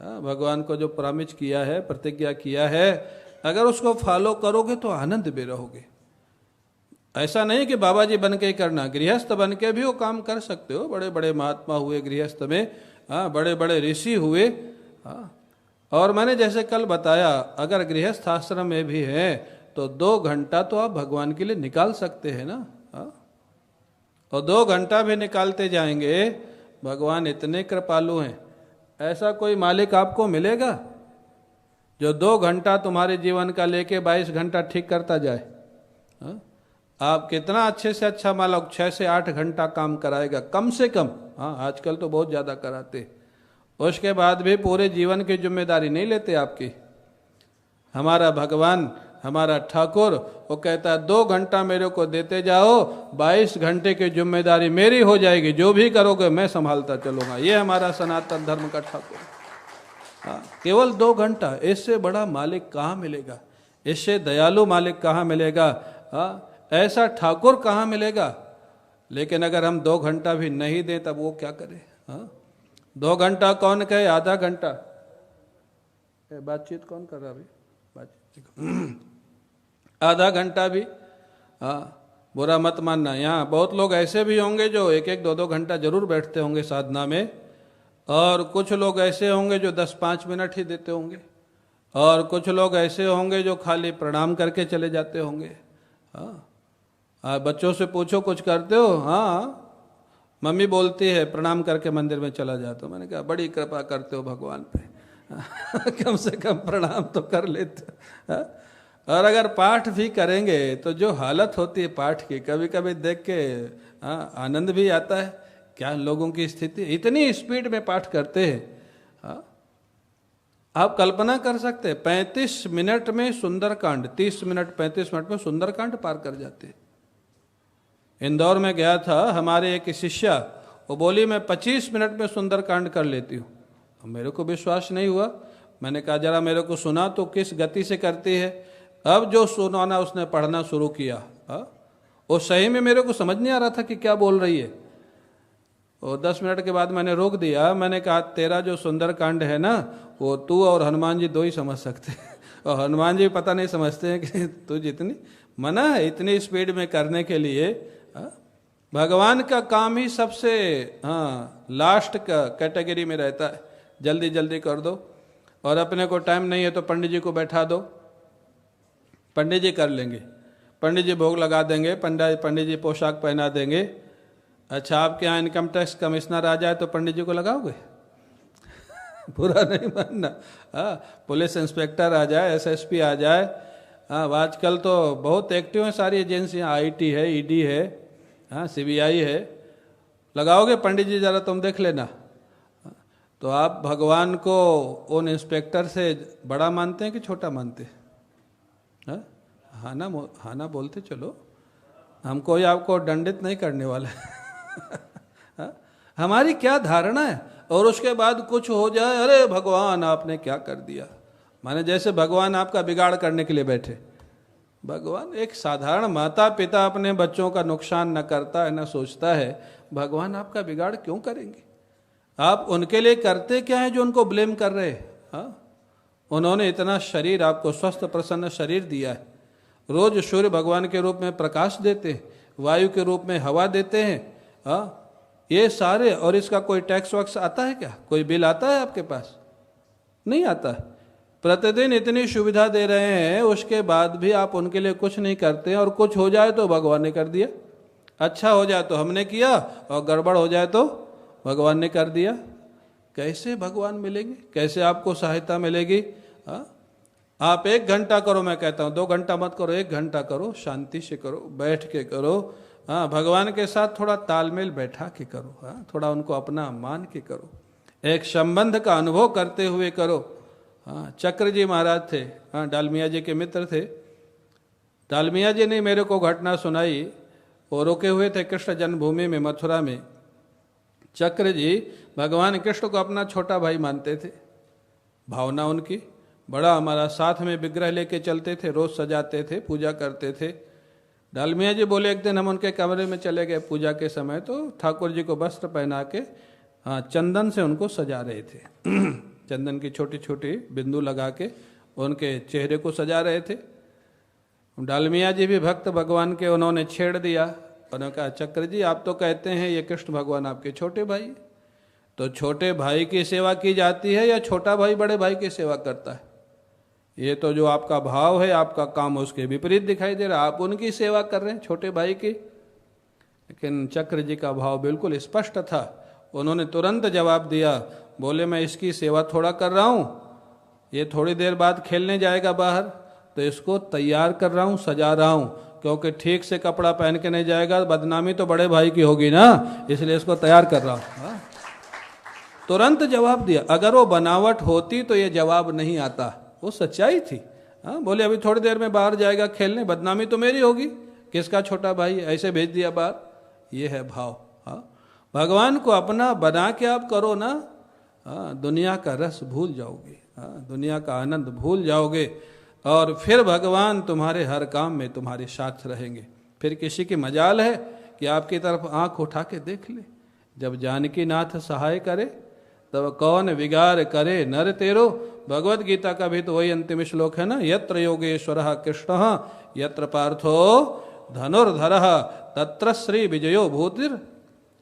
भगवान को जो प्रॉमिस किया है, प्रतिज्ञा किया है, अगर उसको फॉलो करोगे तो आनंद में रहोगे। ऐसा नहीं कि बाबा जी बन के ही करना, गृहस्थ बन के भी वो काम कर सकते हो। बड़े बड़े महात्मा हुए गृहस्थ में, बड़े बड़े ऋषि हुए। और मैंने जैसे कल बताया, अगर गृहस्थ आश्रम में भी है तो 2 घंटा तो आप भगवान के लिए निकाल सकते हैं ना। और 2 घंटा भी निकालते जाएंगे, भगवान इतने कृपालु हैं, ऐसा कोई मालिक आपको मिलेगा जो 2 घंटा तुम्हारे जीवन का लेके 22 घंटा ठीक करता जाए। आप कितना अच्छे से अच्छा मालिक 6 से 8 घंटा काम कराएगा कम से कम। हाँ, आजकल तो बहुत ज्यादा कराते। उसके बाद भी पूरे जीवन की जिम्मेदारी नहीं लेते आपकी। हमारा भगवान, हमारा ठाकुर, वो कहता है 2 घंटा मेरे को देते जाओ, 22 घंटे की जिम्मेदारी मेरी हो जाएगी, जो भी करोगे मैं संभालता चलूंगा। ये हमारा सनातन धर्म का ठाकुर। हाँ, केवल 2 घंटा, इससे बड़ा मालिक कहाँ मिलेगा, इससे दयालु मालिक कहाँ मिलेगा, हाँ, ऐसा ठाकुर कहाँ मिलेगा। लेकिन अगर हम 2 घंटा भी नहीं दें तब वो क्या करे। हाँ, 2 घंटा कौन कहे, आधा घंटा। बातचीत कौन कर रहा अभी, बातचीत आधा घंटा भी। हाँ, बुरा मत मानना, यहाँ बहुत लोग ऐसे भी होंगे जो 1-1, 2-2 घंटा जरूर बैठते होंगे साधना में, और कुछ लोग ऐसे होंगे जो 10-5 मिनट ही देते होंगे, और कुछ लोग ऐसे होंगे जो खाली प्रणाम करके चले जाते होंगे। हाँ, बच्चों से पूछो कुछ करते हो? हाँ, मम्मी बोलती है प्रणाम करके मंदिर में चला जाता हूँ। मैंने कहा बड़ी कृपा करते हो भगवान पे कम से कम प्रणाम तो कर लेते। और अगर पाठ भी करेंगे तो जो हालत होती है पाठ की, कभी कभी देख के आनंद भी आता है। क्या लोगों की स्थिति, इतनी स्पीड में पाठ करते हैं। आप कल्पना कर सकते हैं 35 मिनट में सुंदरकांड, 30 मिनट 35 मिनट में सुंदरकांड पार कर जाते हैं। इंदौर में गया था, हमारे एक शिष्या, वो बोली मैं 25 मिनट में सुंदरकांड कर लेती हूँ। मेरे को विश्वास नहीं हुआ। मैंने कहा जरा मेरे को सुना तो किस गति से करती है। अब जो सुनाना उसने पढ़ना शुरू किया, वो सही में मेरे को समझ नहीं आ रहा था कि क्या बोल रही है। और 10 मिनट के बाद मैंने रोक दिया। मैंने कहा तेरा जो सुंदरकांड है ना, वो तू और हनुमान जी 2 ही समझ सकते हैं, और हनुमान जी पता नहीं समझते हैं कि तू जितनी मना है इतनी स्पीड में करने के लिए। भगवान का काम ही सबसे लास्ट का कैटेगरी में रहता है, जल्दी जल्दी कर दो। और अपने को टाइम नहीं है तो पंडित जी को बैठा दो, पंडित जी कर लेंगे, पंडित जी भोग लगा देंगे, पंडित जी पोशाक पहना देंगे। अच्छा, आपके यहाँ इनकम टैक्स कमिश्नर आ जाए तो पंडित जी को लगाओगे बुरा नहीं मानना। पुलिस इंस्पेक्टर आ जाए, एसएसपी आ जाए। आजकल तो बहुत एक्टिव है सारी एजेंसियां, आईटी है, ईडी है, सीबीआई है। लगाओगे पंडित जी, जरा तुम देख लेना। तो आप भगवान को उन इंस्पेक्टर से बड़ा मानते हैं कि छोटा मानते हैं? हाँ ना बोलते चलो, हम कोई आपको दंडित नहीं करने वाला है। हमारी क्या धारणा है। और उसके बाद कुछ हो जाए, अरे भगवान आपने क्या कर दिया, माने जैसे भगवान आपका बिगाड़ करने के लिए बैठे। भगवान, एक साधारण माता पिता अपने बच्चों का नुकसान न करता है, न सोचता है, भगवान आपका बिगाड़ क्यों करेंगे? आप उनके लिए करते क्या है जो उनको ब्लेम कर रहे हैं? हाँ, उन्होंने इतना शरीर, आपको स्वस्थ प्रसन्न शरीर दिया है, रोज सूर्य भगवान के रूप में प्रकाश देते हैं, वायु के रूप में हवा देते हैं, हाँ, ये सारे, और इसका कोई टैक्स वैक्स आता है क्या? कोई बिल आता है आपके पास? नहीं आता है। प्रतिदिन इतनी सुविधा दे रहे हैं, उसके बाद भी आप उनके लिए कुछ नहीं करते, और कुछ हो जाए तो भगवान ने कर दिया, अच्छा हो जाए तो हमने किया, और गड़बड़ हो जाए तो भगवान ने कर दिया। कैसे भगवान मिलेंगे? कैसे आपको सहायता मिलेगी? हाँ, आप 1 घंटा करो, मैं कहता हूँ 2 घंटा मत करो, 1 घंटा करो, शांति से करो, बैठ के करो, हाँ, भगवान के साथ थोड़ा तालमेल बैठा के करो, हाँ, थोड़ा उनको अपना मान के करो, एक संबंध का अनुभव करते हुए करो। हाँ, चक्र जी महाराज थे, हाँ, डालमिया जी के मित्र थे। डालमिया जी ने मेरे को घटना सुनाई, वो रुके हुए थे कृष्ण जन्मभूमि में, मथुरा में। चक्र जी भगवान कृष्ण को अपना छोटा भाई मानते थे, भावना उनकी, बड़ा हमारा, साथ में विग्रह लेके चलते थे, रोज सजाते थे, पूजा करते थे। डालमिया जी बोले, एक दिन हम उनके कमरे में चले गए पूजा के समय, तो ठाकुर जी को वस्त्र पहना के, हाँ, चंदन से उनको सजा रहे थे चंदन की छोटी छोटी बिंदु लगा के उनके चेहरे को सजा रहे थे। डालमिया जी भी भक्त भगवान के, उन्होंने छेड़ दिया, उन्होंने कहा, चक्र जी आप तो कहते हैं ये कृष्ण भगवान आपके छोटे भाई, तो छोटे भाई की सेवा की जाती है या छोटा भाई बड़े भाई की सेवा करता है? ये तो जो आपका भाव है, आपका काम उसके विपरीत दिखाई दे रहा है, आप उनकी सेवा कर रहे हैं, छोटे भाई की। लेकिन चक्र जी का भाव बिल्कुल स्पष्ट था, उन्होंने तुरंत जवाब दिया, बोले मैं इसकी सेवा थोड़ा कर रहा हूँ, ये थोड़ी देर बाद खेलने जाएगा बाहर, तो इसको तैयार कर रहा हूँ, सजा रहा हूँ, क्योंकि ठीक से कपड़ा पहन के नहीं जाएगा, बदनामी तो बड़े भाई की होगी ना, इसलिए इसको तैयार कर रहा हूँ। तुरंत जवाब दिया। अगर वो बनावट होती तो ये जवाब नहीं आता, वो सच्चाई थी। हाँ, बोले अभी थोड़ी देर में बाहर जाएगा खेलने, बदनामी तो मेरी होगी, किसका छोटा भाई, ऐसे भेज दिया बाहर। ये है भाव। हाँ, भगवान को अपना बना के आप करो ना, हाँ, दुनिया का रस भूल जाओगे, हाँ, दुनिया का आनंद भूल जाओगे, और फिर भगवान तुम्हारे हर काम में तुम्हारे साथ रहेंगे। फिर किसी की मजाल है कि आपकी तरफ आंख उठा के देख ले। जब जानकी नाथ सहाय करे तब कौन विगार करे नर तेरो। भगवत गीता का भी तो वही अंतिम श्लोक है ना, यत्र योगेश्वरः कृष्णः यत्र पार्थो धनुर्धरः तत्र श्री विजयो भूतिर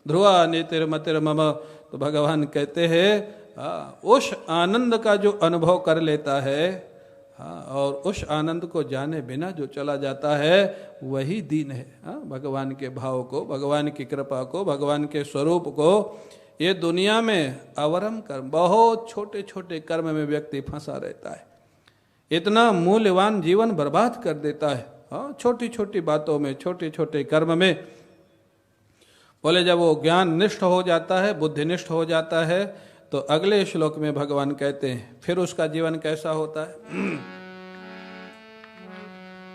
ध्रुवा नीतिर्मतिर मम। तो भगवान कहते हैं उस आनंद का जो अनुभव कर लेता है, हाँ, और उस आनंद को जाने बिना जो चला जाता है वही दीन है। हाँ, भगवान के भाव को, भगवान की कृपा को, भगवान के स्वरूप को, ये दुनिया में अवरम कर्म, बहुत छोटे छोटे कर्म में व्यक्ति फंसा रहता है, इतना मूल्यवान जीवन बर्बाद कर देता है। हाँ, छोटी छोटी बातों में, छोटे छोटे कर्म में। बोले जब वो ज्ञान निष्ठ हो जाता है, बुद्धिनिष्ठ हो जाता है, तो अगले श्लोक में भगवान कहते हैं फिर उसका जीवन कैसा होता है।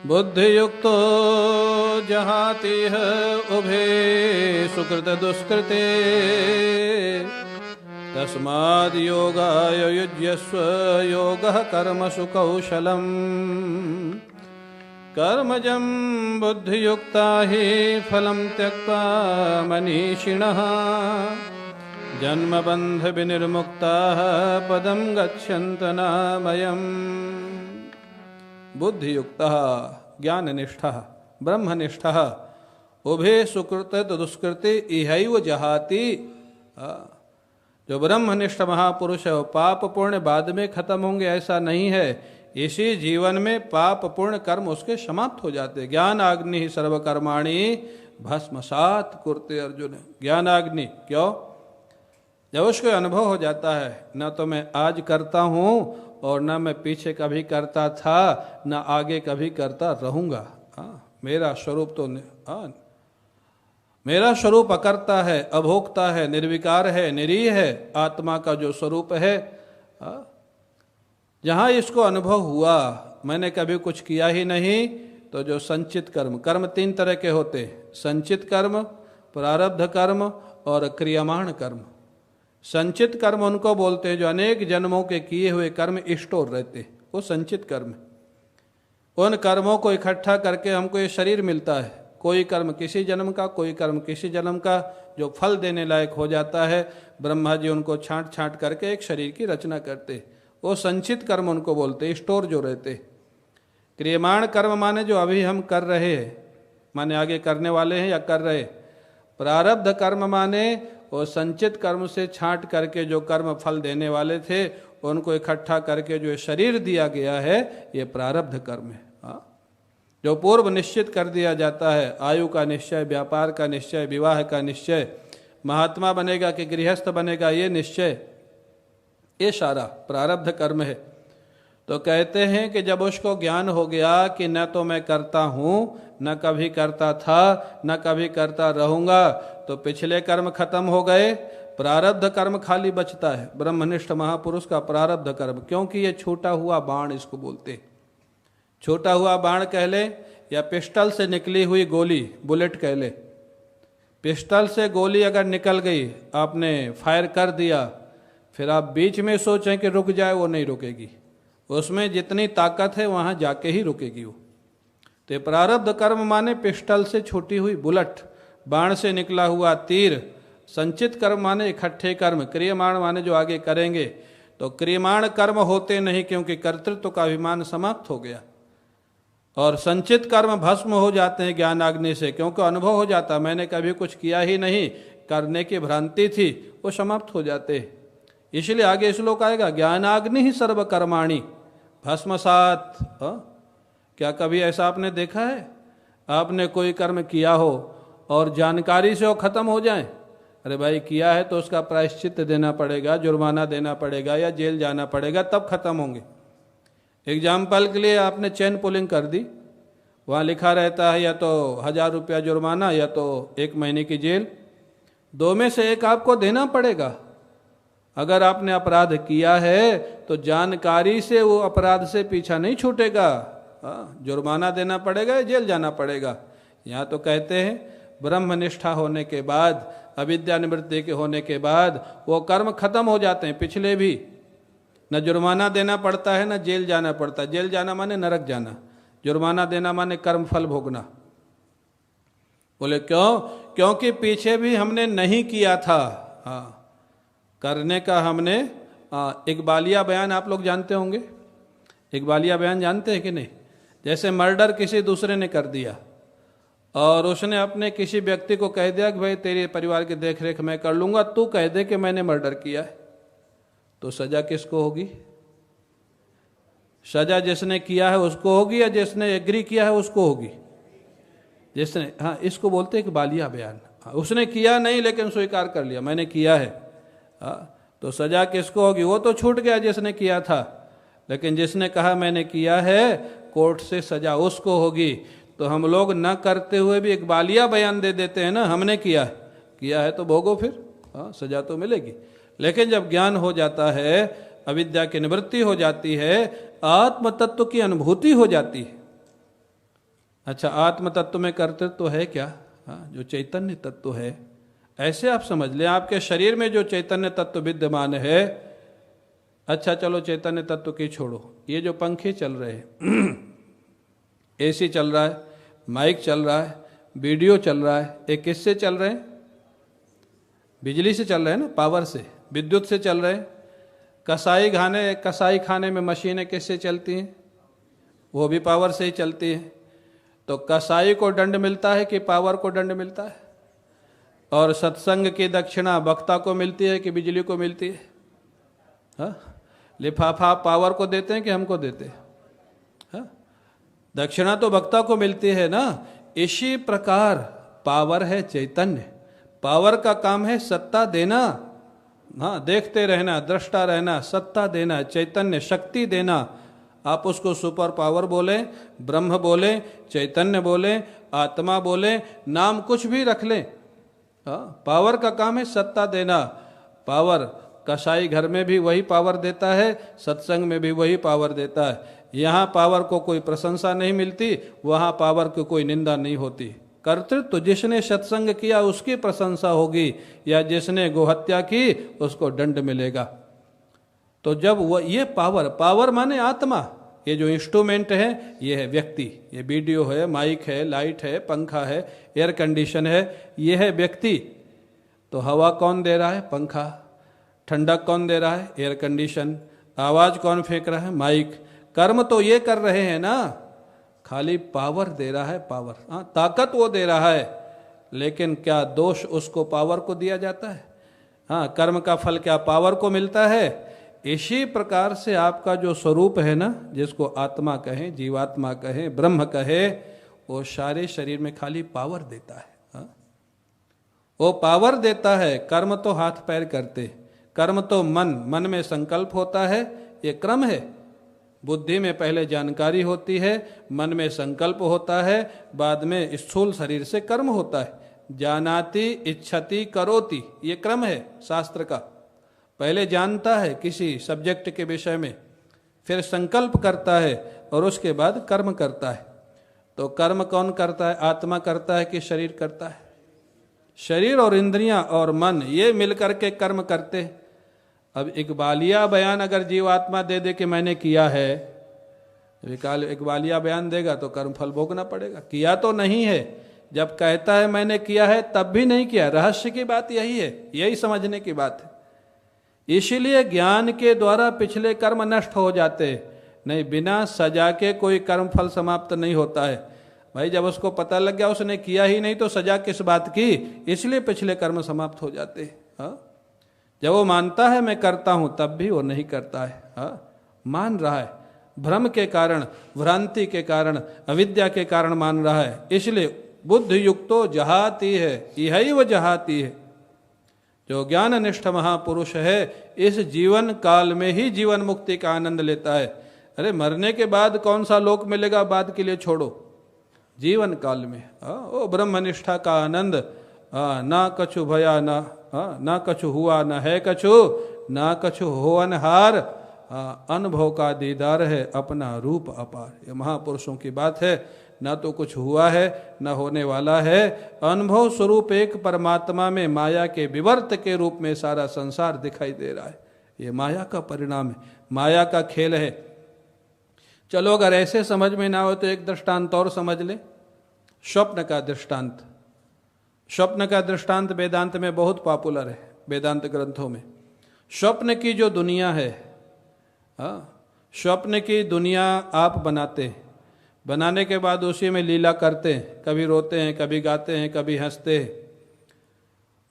बुद्धि युक्तो जहाति उभे सुकृत दुष्कृते तस्माद् योगाय युज्यस्व योगः कर्मसु कौशलम् कर्मजं बुद्धियुक्ता हि फलं त्यक्त्वा मनीषिणः जन्मबंध विनिर्मुक्ताः पदं गच्छन्त नामयम्। बुद्धियुक्तः ज्ञाननिष्ठः ब्रह्मनिष्ठः उभे सुकृत दुष्कृति इहैव जहाति। जो ब्रह्मनिष्ठ महापुरुष है वो पाप पुण्य बाद में खत्म होंगे ऐसा नहीं है, इसी जीवन में पाप पुण्य कर्म उसके समाप्त हो जाते। ज्ञानाग्नि ही सर्वकर्माणि भस्मसात् कुरुते अर्जुन। ज्ञानाग्नि क्यों? जब उसको अनुभव हो जाता है ना तो मैं आज करता हूँ और ना मैं पीछे कभी करता था, ना आगे कभी करता रहूँगा। मेरा स्वरूप तो मेरा स्वरूप अकर्ता है, अभोक्ता है, निर्विकार है, निरीह है। आत्मा का जो स्वरूप है, जहाँ इसको अनुभव हुआ मैंने कभी कुछ किया ही नहीं, तो जो संचित कर्म, कर्म 3 तरह के होते हैं, संचित कर्म, प्रारब्ध कर्म और क्रियमाण कर्म। संचित कर्म उनको बोलते हैं जो अनेक जन्मों के किए हुए कर्म स्टोर रहते हैं, वो संचित कर्म। उन कर्मों को इकट्ठा करके हमको ये शरीर मिलता है। कोई कर्म किसी जन्म का, कोई कर्म किसी जन्म का, जो फल देने लायक हो जाता है, ब्रह्मा जी उनको छांट छांट करके एक शरीर की रचना करते। वो संचित कर्म उनको बोलते, स्टोर जो रहते। क्रियमाण कर्म माने जो अभी हम कर रहे हैं, माने आगे करने वाले हैं या कर रहे। प्रारब्ध कर्म माने वो संचित कर्म से छांट करके जो कर्म फल देने वाले थे उनको इकट्ठा करके जो शरीर दिया गया है, ये प्रारब्ध कर्म है। जो पूर्व निश्चित कर दिया जाता है, आयु का निश्चय, व्यापार का निश्चय, विवाह का निश्चय, महात्मा बनेगा कि गृहस्थ बनेगा ये निश्चय, ये सारा प्रारब्ध कर्म है। तो कहते हैं कि जब उसको ज्ञान हो गया कि न तो मैं करता हूँ, न कभी करता था, न कभी करता रहूँगा, तो पिछले कर्म खत्म हो गए, प्रारब्ध कर्म खाली बचता है। ब्रह्मनिष्ठ महापुरुष का प्रारब्ध कर्म, क्योंकि ये छूटा हुआ बाण इसको बोलते। छोटा हुआ बाण कह ले या पिस्टल से निकली हुई गोली, बुलेट कह ले। पिस्टल से गोली अगर निकल गई, आपने फायर कर दिया, फिर आप बीच में सोचें कि रुक जाए, वो नहीं रुकेगी। उसमें जितनी ताकत है वहाँ जाके ही रुकेगी वो। तो प्रारब्ध कर्म माने पिस्टल से छूटी हुई बुलेट, बाण से निकला हुआ तीर। संचित कर्म माने इकट्ठे कर्म, क्रियमाण माने जो आगे करेंगे। तो क्रियमाण कर्म होते नहीं, क्योंकि कर्तृत्व का अभिमान समाप्त हो गया। और संचित कर्म भस्म हो जाते हैं ज्ञानाग्नि से, क्योंकि अनुभव हो जाता मैंने कभी कुछ किया ही नहीं, करने की भ्रांति थी, वो समाप्त हो जाते। इसलिए आगे श्लोक आएगा, ज्ञानाग्नि ही सर्व कर्माणि भस्मसात। क्या कभी ऐसा आपने देखा है? आपने कोई कर्म किया हो और जानकारी से वो खत्म हो जाए? अरे भाई किया है तो उसका प्रायश्चित देना पड़ेगा, जुर्माना देना पड़ेगा या जेल जाना पड़ेगा, तब खत्म होंगे। एग्जाम्पल के लिए आपने चेन पुलिंग कर दी, वहाँ लिखा रहता है या तो 1000 रुपया जुर्माना या तो 1 महीने की जेल, दो में से एक आपको देना पड़ेगा। अगर आपने अपराध किया है तो जानकारी से वो अपराध से पीछा नहीं छूटेगा, जुर्माना देना पड़ेगा या जेल जाना पड़ेगा। यहाँ तो कहते हैं ब्रह्मनिष्ठा होने के बाद, अविद्या निवृत्ति के होने के बाद वो कर्म खत्म हो जाते हैं पिछले भी। न जुर्माना देना पड़ता है, न जेल जाना पड़ता। जेल जाना माने नरक जाना, जुर्माना देना माने कर्म फल भोगना। बोले क्यों? क्योंकि पीछे भी हमने नहीं किया था। करने का हमने इकबालिया बयान आप लोग जानते होंगे। इकबालिया बयान जानते हैं कि नहीं? जैसे मर्डर किसी दूसरे ने कर दिया और उसने अपने किसी व्यक्ति को कह दिया कि भाई तेरे परिवार की देख रेख मैं कर लूंगा, तू कह दे कि मैंने मर्डर किया है, तो सजा किसको होगी? सजा जिसने किया है उसको होगी या जिसने एग्री किया है उसको होगी? जिसने, हाँ, इसको बोलते हैं कि बालिया बयान। उसने किया नहीं लेकिन स्वीकार कर लिया मैंने किया है, तो सजा किसको होगी? वो तो छूट गया जिसने किया था, लेकिन जिसने कहा मैंने किया है, कोर्ट से सजा उसको होगी। तो हम लोग न करते हुए भी एक बालिया बयान दे देते हैं ना, हमने किया है तो भोगो फिर, सजा तो मिलेगी। लेकिन जब ज्ञान हो जाता है, अविद्या की निवृत्ति हो जाती है, आत्म तत्व की अनुभूति हो जाती है। अच्छा, आत्म तत्व में कर्तृत्व है क्या? जो चैतन्य तत्व है, ऐसे आप समझ लें आपके शरीर में जो चैतन्य तत्व विद्यमान है। अच्छा चलो चैतन्य तत्व की छोड़ो, ये जो पंखे चल रहे हैं, एसी चल रहा है, माइक चल रहा है, वीडियो चल रहा है, ये किससे चल रहे हैं? बिजली से चल रहे हैं ना, पावर से, विद्युत से चल रहे हैं। कसाई खाने में मशीनें किससे चलती हैं? वो भी पावर से ही चलती हैं। तो कसाई को दंड मिलता है कि पावर को दंड मिलता है? और सत्संग की दक्षिणा वक्ता को मिलती है कि बिजली को मिलती है? लिफाफा पावर को देते हैं कि हमको देते हैं? दक्षिणा तो वक्ता को मिलती है ना। इसी प्रकार पावर है चैतन्य, पावर का काम है सत्ता देना, देखते रहना, दृष्टा रहना, सत्ता देना, चैतन्य शक्ति देना। आप उसको सुपर पावर बोले, ब्रह्म बोले, चैतन्य बोले, आत्मा बोले, नाम कुछ भी रख लें, पावर का काम है सत्ता देना। पावर कसाई घर में भी वही पावर देता है, सत्संग में भी वही पावर देता है। यहाँ पावर को कोई प्रशंसा नहीं मिलती, वहाँ पावर को कोई निंदा नहीं होती। कर्तृत्व तो जिसने सत्संग किया उसकी प्रशंसा होगी, या जिसने गोहत्या की उसको दंड मिलेगा। तो जब वो ये पावर माने आत्मा, ये जो इंस्ट्रूमेंट है ये है व्यक्ति, ये वीडियो है, माइक है, लाइट है, पंखा है, एयर कंडीशन है, ये है व्यक्ति। तो हवा कौन दे रहा है? पंखा। ठंडक कौन दे रहा है? Air condition. आवाज कौन फेंक रहा है? माइक। कर्म तो ये कर रहे हैं ना, खाली पावर दे रहा है, पावर, हाँ ताकत वो दे रहा है, लेकिन क्या दोष उसको पावर को दिया जाता है? हाँ, कर्म का फल क्या पावर को मिलता है? इसी प्रकार से आपका जो स्वरूप है ना, जिसको आत्मा कहें, जीवात्मा कहें, ब्रह्म कहे, वो सारे शरीर में खाली पावर देता है। हाँ? वो पावर देता है। कर्म तो हाथ पैर करते, कर्म तो मन में संकल्प होता है, ये क्रम है। बुद्धि में पहले जानकारी होती है, मन में संकल्प होता है, बाद में स्थूल शरीर से कर्म होता है। जानाति इच्छति करोति, ये क्रम है शास्त्र का। पहले जानता है किसी सब्जेक्ट के विषय में, फिर संकल्प करता है और उसके बाद कर्म करता है। तो कर्म कौन करता है? आत्मा करता है कि शरीर करता है? शरीर और इंद्रियां और मन ये मिलकर के कर्म करते हैं। अब इकबालिया बयान अगर जीवात्मा दे दे कि मैंने किया है, इकबालिया बयान देगा तो कर्म फल भोगना पड़ेगा। किया तो नहीं है, जब कहता है मैंने किया है तब भी नहीं किया। रहस्य की बात यही है, यही समझने की बात है। इसीलिए ज्ञान के द्वारा पिछले कर्म नष्ट हो जाते, नहीं बिना सजा के कोई कर्म फल समाप्त नहीं होता है। भाई जब उसको पता लग गया उसने किया ही नहीं तो सजा किस बात की, इसलिए पिछले कर्म समाप्त हो जाते हैं। हाँ? जब वो मानता है मैं करता हूं तब भी वो नहीं करता है। हाँ? मान रहा है, भ्रम के कारण, भ्रांति के कारण, अविद्या के कारण मान रहा है। इसलिए बुद्ध युक्तो जहाती है, यही वो जहाती है। जो ज्ञान निष्ठ महापुरुष है इस जीवन काल में ही जीवन मुक्ति का आनंद लेता है। अरे मरने के बाद कौन सा लोक मिलेगा बाद के लिए छोड़ो, जीवन काल में ओ ब्रह्मनिष्ठा का आनंद। ना कछु भया ना कछु हुआ, न है कछु ना कछु हो अनहार, अनुभव का दीदार है अपना रूप अपार। ये महापुरुषों की बात है। ना तो कुछ हुआ है न होने वाला है, अनुभव स्वरूप एक परमात्मा में माया के विवर्त के रूप में सारा संसार दिखाई दे रहा है। ये माया का परिणाम है, माया का खेल है। चलो अगर ऐसे समझ में ना हो तो एक दृष्टांत और समझ ले, स्वप्न का दृष्टांत। स्वप्न का दृष्टांत वेदांत में बहुत पॉपुलर है, वेदांत ग्रंथों में। स्वप्न की जो दुनिया है, स्वप्न की दुनिया आप बनाते हैं, बनाने के बाद उसी में लीला करते हैं, कभी रोते हैं, कभी गाते हैं, कभी हंसते हैं।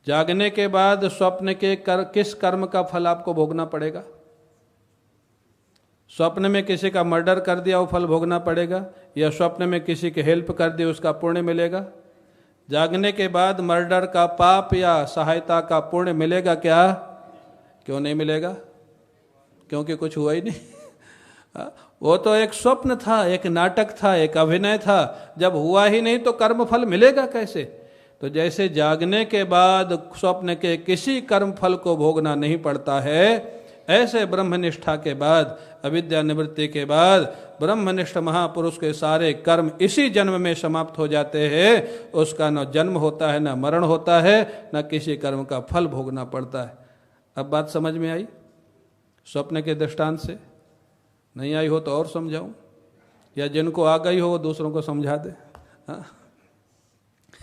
जागने के बाद स्वप्न के किस कर्म का फल आपको भोगना पड़ेगा? स्वप्न में किसी का मर्डर कर दिया वो फल भोगना पड़ेगा, या स्वप्न में किसी की हेल्प कर दी उसका पुण्य मिलेगा? जागने के बाद मर्डर का पाप या सहायता का पुण्य मिलेगा क्या? क्यों नहीं मिलेगा? क्योंकि कुछ हुआ ही नहीं। वो तो एक स्वप्न था, एक नाटक था, एक अभिनय था। जब हुआ ही नहीं तो कर्म फल मिलेगा कैसे? तो जैसे जागने के बाद स्वप्न के किसी कर्म फल को भोगना नहीं पड़ता है, ऐसे ब्रह्मनिष्ठा के बाद, अविद्या निवृत्ति के बाद ब्रह्मनिष्ठ महापुरुष के सारे कर्म इसी जन्म में समाप्त हो जाते हैं। उसका न जन्म होता है, न मरण होता है, न किसी कर्म का फल भोगना पड़ता है। अब बात समझ में आई? स्वप्न के दृष्टांत से नहीं आई हो तो और समझाऊं, या जिनको आ गई हो वो दूसरों को समझा दे। हाँ?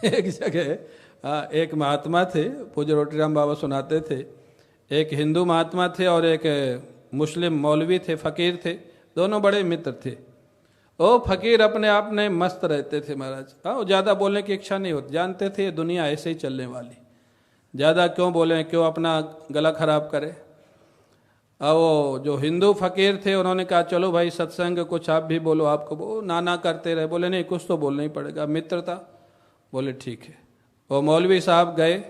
एक जगह एक महात्मा थे, पूज्य रोटीराम बाबा सुनाते थे। एक हिंदू महात्मा थे और एक मुस्लिम मौलवी थे, फकीर थे, दोनों बड़े मित्र थे। ओ फकीर अपने आप में मस्त रहते थे महाराज। हाँ, ज़्यादा बोलने की इच्छा नहीं होती, जानते थे ये दुनिया ऐसे ही चलने वाली, ज़्यादा क्यों बोले, क्यों अपना गला खराब करे। अब वो जो हिंदू फकीर थे उन्होंने कहा चलो भाई सत्संग कुछ आप भी बोलो, आपको वो ना करते रहे। बोले नहीं कुछ तो बोलना ही पड़ेगा, मित्र था। बोले ठीक है। वो मौलवी साहब गए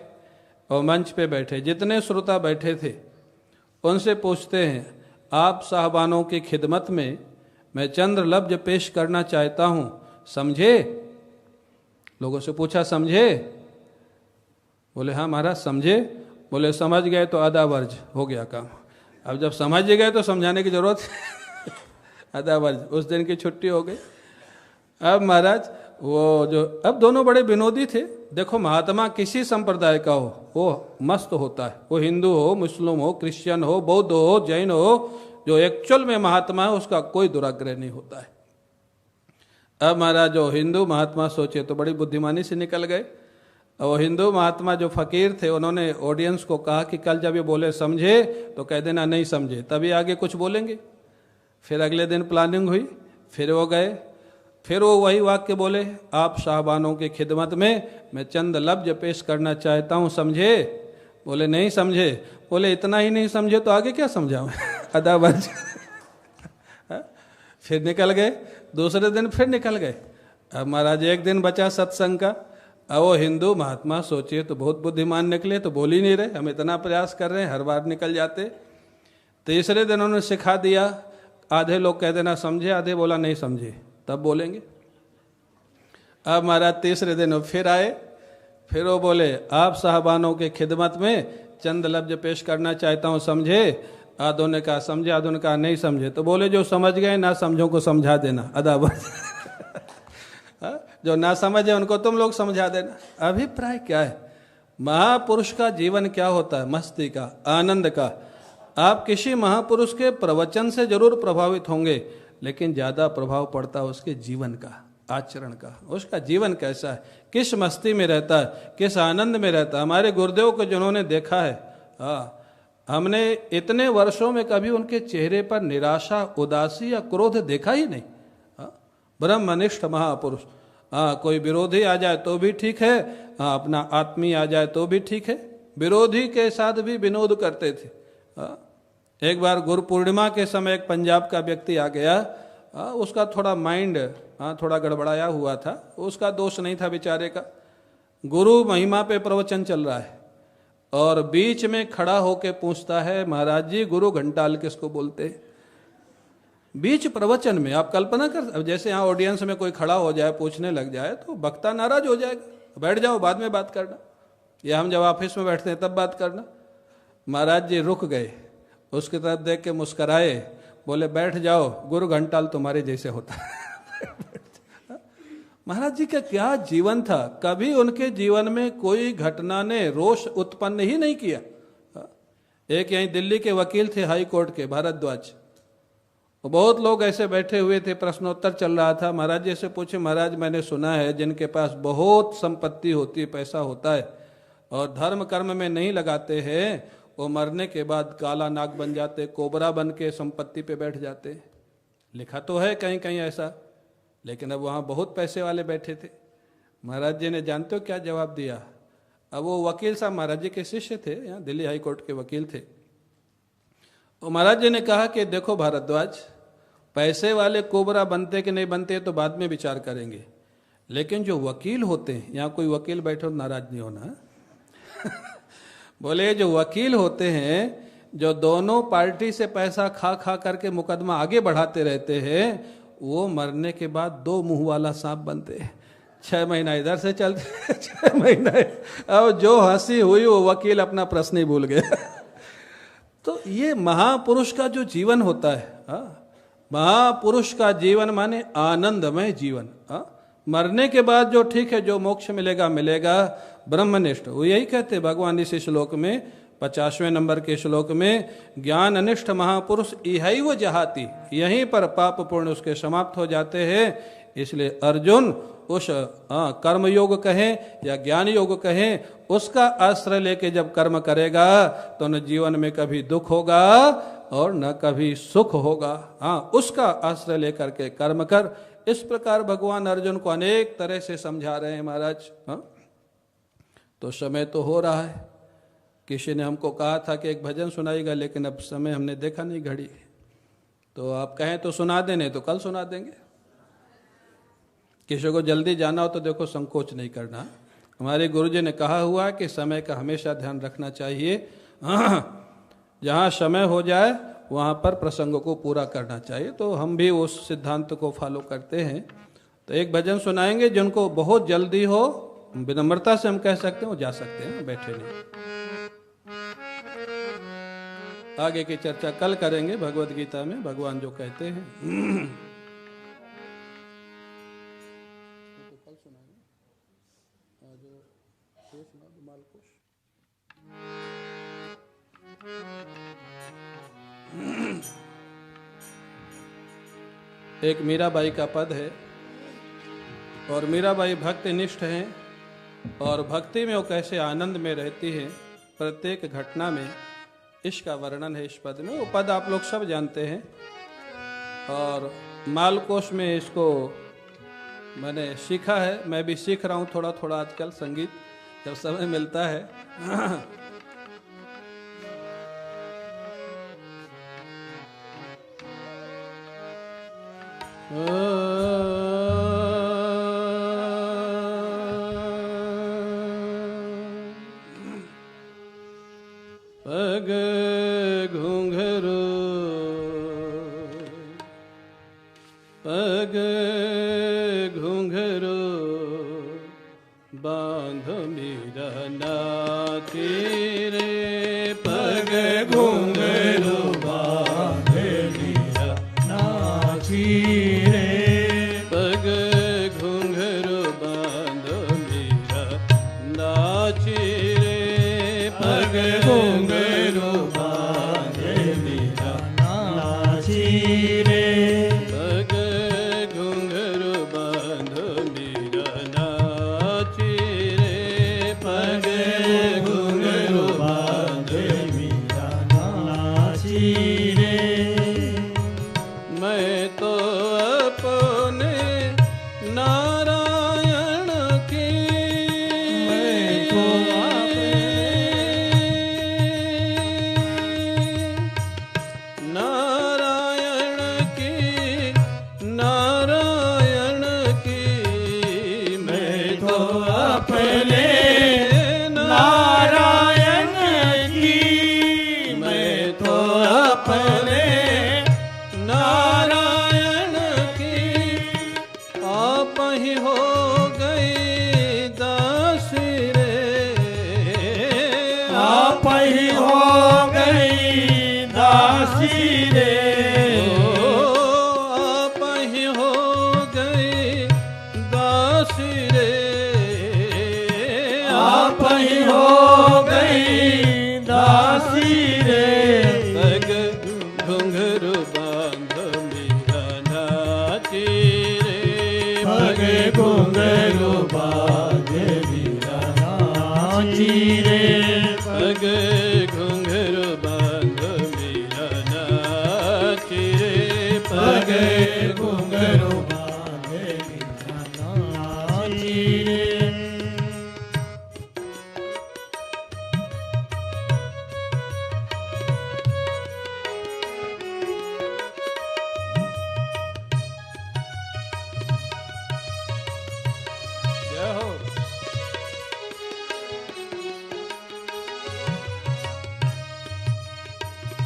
और मंच पे बैठे, जितने श्रोता बैठे थे उनसे पूछते हैं आप साहबानों की खिदमत में मैं चंद लफ्ज पेश करना चाहता हूं, समझे? लोगों से पूछा समझे? बोले हाँ महाराज समझे। बोले समझ गए तो आधा वर्ज हो गया काम। अब जब समझ गए तो समझाने की जरूरत आधा वर्ज, उस दिन की छुट्टी हो गई। अब महाराज वो जो, अब दोनों बड़े विनोदी थे। देखो महात्मा किसी संप्रदाय का हो वो मस्त होता है, वो हिंदू हो, मुस्लिम हो, क्रिश्चियन हो, बौद्ध हो, जैन हो, जो एक्चुअल में महात्मा है उसका कोई दुराग्रह नहीं होता है। अब महाराज जो हिंदू महात्मा सोचे तो बड़ी बुद्धिमानी से निकल गए। और हिंदू महात्मा जो फकीर थे उन्होंने ऑडियंस को कहा कि कल जब ये बोले समझे तो कह देना नहीं समझे, तभी आगे कुछ बोलेंगे। फिर अगले दिन प्लानिंग हुई, फिर वो गए, फिर वो वही वाक्य बोले, आप साहबानों की खिदमत में मैं चंद लफ्ज पेश करना चाहता हूँ, समझे? बोले नहीं समझे। बोले इतना ही नहीं समझे तो आगे क्या समझाऊं? अदाबाज। फिर निकल गए, दूसरे दिन फिर निकल गए। अब महाराज एक दिन बचा सत्संग का। अब वो हिंदू महात्मा सोचिए तो बहुत बुद्धिमान निकले, तो बोल ही नहीं रहे, हम इतना प्रयास कर रहे हैं, हर बार निकल जाते। तीसरे दिन उन्होंने सिखा दिया, आधे लोग कह देना समझे, आधे बोला नहीं समझे, तब बोलेंगे। अब महाराज तीसरे दिन फिर आए, फिर वो बोले आप साहबानों के खिदमत में चंद लफ्ज पेश करना चाहता हूँ, समझे? आधों ने कहा समझे, आधों ने कहा नहीं समझे। तो बोले जो समझ गए ना समझों को समझा देना। अदाबाज। जो ना समझे उनको तुम लोग समझा देना। अभिप्राय क्या है? महापुरुष का जीवन क्या होता है? मस्ती का, आनंद का। आप किसी महापुरुष के प्रवचन से जरूर प्रभावित होंगे, लेकिन ज्यादा प्रभाव पड़ता है उसके जीवन का, आचरण का। उसका जीवन कैसा है, किस मस्ती में रहता है, किस आनंद में रहता है। हमारे गुरुदेव को जिन्होंने देखा है, हमने इतने वर्षों में कभी उनके चेहरे पर निराशा, उदासी या क्रोध देखा ही नहीं। ब्रह्मनिष्ठ महापुरुष। कोई विरोधी आ जाए तो भी ठीक है, अपना आत्मीय आ जाए तो भी ठीक है। विरोधी के साथ भी विनोद करते थे। एक बार गुरु पूर्णिमा के समय एक पंजाब का व्यक्ति आ गया, उसका थोड़ा माइंड थोड़ा गड़बड़ाया हुआ था, उसका दोष नहीं था बेचारे का। गुरु महिमा पे प्रवचन चल रहा है और बीच में खड़ा होके पूछता है, महाराज जी गुरु घंटाल किसको बोलते हैं? बीच प्रवचन में। आप कल्पना कर, अब जैसे यहाँ ऑडियंस में कोई खड़ा हो जाए पूछने लग जाए तो वक्ता नाराज हो जाएगा, बैठ जाओ बाद में बात करना, या हम जब ऑफिस में बैठते हैं तब बात करना। महाराज जी रुक गए, उसकी तरफ देख के मुस्कराए, बोले बैठ जाओ, गुरु घंटाल तुम्हारे जैसे होता है। महाराज जी का क्या जीवन था, कभी उनके जीवन में कोई घटना ने रोष उत्पन्न ही नहीं किया। एक यहीं दिल्ली के वकील थे हाई कोर्ट के, भारद्वाज। बहुत लोग ऐसे बैठे हुए थे, प्रश्नोत्तर चल रहा था। महाराज जी से पूछे, महाराज मैंने सुना है जिनके पास बहुत संपत्ति होती है, पैसा होता है और धर्म कर्म में नहीं लगाते हैं, वो मरने के बाद काला नाग बन जाते, कोबरा बन के संपत्ति पे बैठ जाते। लिखा तो है कहीं कहीं ऐसा, लेकिन अब वहाँ बहुत पैसे वाले बैठे थे। महाराज जी ने जानते हो क्या जवाब दिया? अब वो वकील साहब महाराज जी के शिष्य थे, यहाँ दिल्ली हाई कोर्ट के वकील थे। और महाराज जी ने कहा कि देखो भारद्वाज, पैसे वाले कोबरा बनते कि नहीं बनते तो बाद में विचार करेंगे, लेकिन जो वकील होते हैं, यहाँ कोई वकील बैठे हो नाराज नहीं होना। बोले जो वकील होते हैं, जो दोनों पार्टी से पैसा खा खा करके मुकदमा आगे बढ़ाते रहते हैं, वो मरने के बाद दो मुंह वाला सांप बनते हैं। 6 महीना इधर से चलते 6 महीना। अब जो हंसी हुई वो वकील अपना प्रश्न ही भूल गया। तो ये महापुरुष का जो जीवन होता है, महापुरुष का जीवन माने आनंदमय जीवन। मरने के बाद जो ठीक है, जो मोक्ष मिलेगा मिलेगा, ब्रह्मनिष्ठ। वो यही कहते भगवान इस श्लोक में 50वें नंबर के श्लोक में, ज्ञान अनिष्ठ महापुरुष इहैव जहाति, यहीं पर पाप पुण्य उसके समाप्त हो जाते हैं। इसलिए अर्जुन उस कर्म योग कहें या ज्ञान योग कहें, उसका आश्रय लेके जब कर्म करेगा तो न जीवन में कभी दुख होगा और न कभी सुख होगा। उसका आश्रय लेकर के कर्म कर। इस प्रकार भगवान अर्जुन को अनेक तरह से समझा रहे हैं महाराज। तो समय तो हो रहा है। किसी ने हमको कहा था कि एक भजन सुनाएगा, लेकिन अब समय हमने देखा नहीं घड़ी, तो आप कहें तो सुना देने तो कल सुना देंगे। किसी को जल्दी जाना हो तो देखो संकोच नहीं करना। हमारे गुरुजी ने कहा हुआ कि समय का हमेशा ध्यान रखना चाहिए। जहाँ समय हो जाए वहाँ पर प्रसंग को पूरा करना चाहिए। तो हम भी उस सिद्धांत को फॉलो करते हैं। तो एक भजन सुनाएंगे, जिनको बहुत जल्दी हो विनम्रता से हम कह सकते हैं वो जा सकते हैं, बैठे नहीं। आगे की चर्चा कल करेंगे भगवत गीता में भगवान जो कहते हैं। एक मीराबाई का पद है और मीराबाई भक्तिनिष्ठ हैं और भक्ति में वो कैसे आनंद में रहती है, प्रत्येक घटना में इसका वर्णन है इस पद में। वो पद आप लोग सब जानते हैं और मालकोश में इसको मैंने सीखा है, मैं भी सीख रहा हूँ थोड़ा थोड़ा आजकल संगीत जब समय मिलता है। पग घुंघरू पग घुंघरू बांध मीरा नाची रे, पग घुंघरू बांध मीरा नाची रे, पग घुंघरू बांध मीरा नाची रे, पग घुंघरू बांध मीरा नाची रे, पग घुंघरू बांध मीरा नाची रे, पग घुंघरू बांध मीरा नाची रे। मैं तो अपने नारायण की, मैं तो नारायण की, नारायण की, मैं तो अपने नारायण की, मैं तो अपने नारायण की, आप ही हो गई दासी रे, आप ही हो गई दासी रे, आप ही हो गई दासी रे, आप ही हो गई दासी रे, पग घुंघरू बांध मीरा नाची रे, पग घुंघरू बांध मीरा नाची रे, पग घुंघरू बांध मीरा नाची रे, पग घुंघरू बांध मीरा नाची रे। जय हो।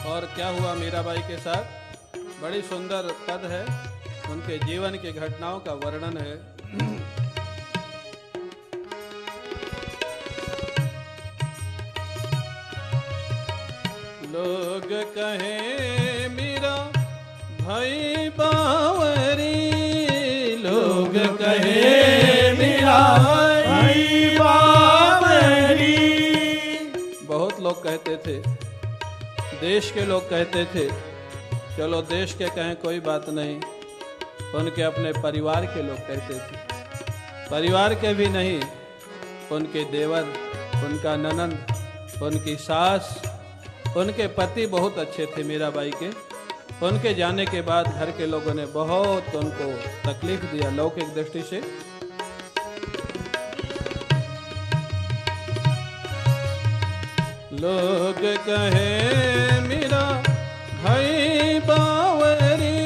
और क्या हुआ मीराबाई के साथ, बड़ी सुंदर पद है, उनके जीवन की घटनाओं का वर्णन है। लोग कहें मीरा भाई बावरी, लोग कहें मीरा भाई बावरी, बहुत लोग कहते थे, देश के लोग कहते थे, चलो देश के कहें कोई बात नहीं, उनके अपने परिवार के लोग कहते थे, परिवार के भी नहीं, उनके देवर, उनका ननंद, उनकी सास, उनके पति बहुत अच्छे थे मीराबाई के। उनके जाने के बाद घर के लोगों ने बहुत उनको तकलीफ दिया लौकिक दृष्टि से। लोग कहें मीरा भाई बावरी,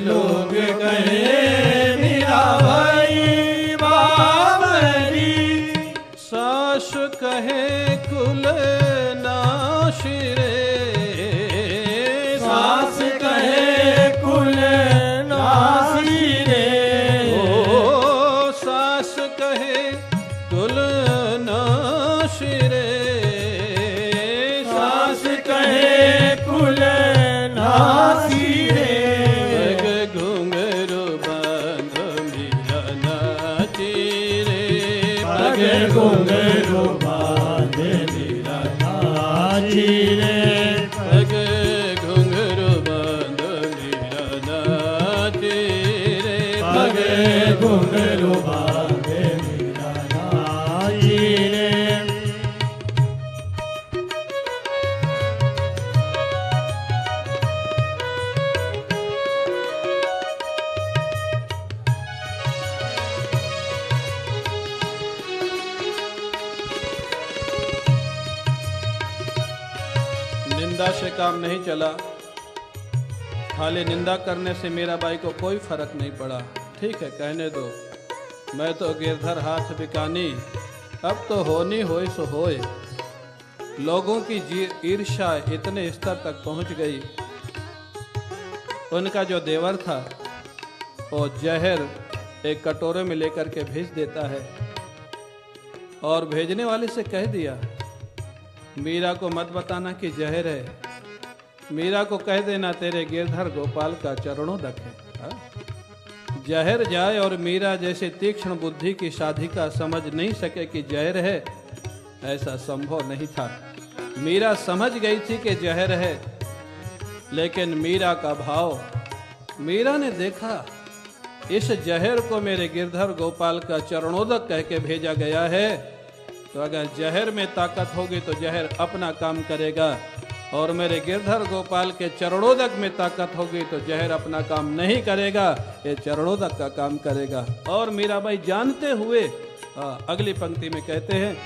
लोग कहें मीरा भाई बावरी, सास कहे कुल नाशी रे, सास कहे कुल नाशी रे, ओ सास कहे कुल नाशी रे, सास कहे कुल नासी रे, पग घुंघरू बांध मीरा नाची रे, पग घुंघरू बांध मीरा नाची रे, पग घुंघरू बांध मीरा नाची निंदा से काम नहीं चला, खाली निंदा करने से मीराबाई को कोई फर्क नहीं पड़ा। ठीक है, कहने दो, मैं तो गिरधर हाथ बिकानी, अब तो होनी होए सो होए। लोगों की ईर्ष्या इतने स्तर तक पहुंच गई। उनका जो देवर था वो जहर एक कटोरे में लेकर के भेज देता है और भेजने वाले से कह दिया, मीरा को मत बताना कि जहर है, मीरा को कह देना तेरे गिरधर गोपाल का चरणोदक है। जहर जाए और मीरा जैसे तीक्ष्ण बुद्धि की साधिका समझ नहीं सके कि जहर है, ऐसा संभव नहीं था। मीरा समझ गई थी कि जहर है, लेकिन मीरा का भाव, मीरा ने देखा इस जहर को मेरे गिरधर गोपाल का चरणोदक कह के भेजा गया है, तो अगर जहर में ताकत होगी तो जहर अपना काम करेगा, और मेरे गिरधर गोपाल के चरणोदक में ताकत होगी तो जहर अपना काम नहीं करेगा, ये चरणोदक का काम करेगा। और मीराबाई जानते हुए अगली पंक्ति में कहते हैं,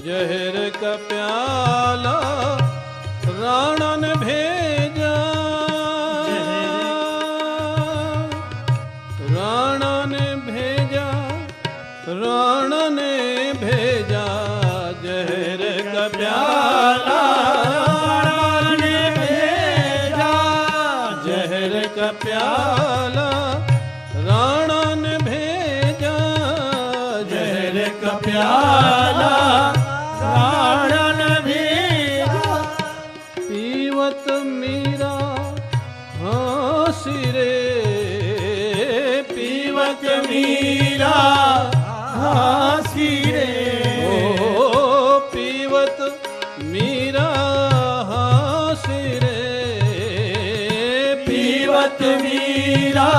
जहर का प्याला राणा ने भेजा, राणा ने भेजा, राणा ने भेजा, जहर का प्याला राणा ने भेजा, जहर का प्याला राणा ने भेजा, जहर का प्याला राणा ने भेजा, पीवत मीरा हंसी रे, पीवत मीरा हंसी रे, ओ पीवत मीरा हंसी रे, पीवत मीरा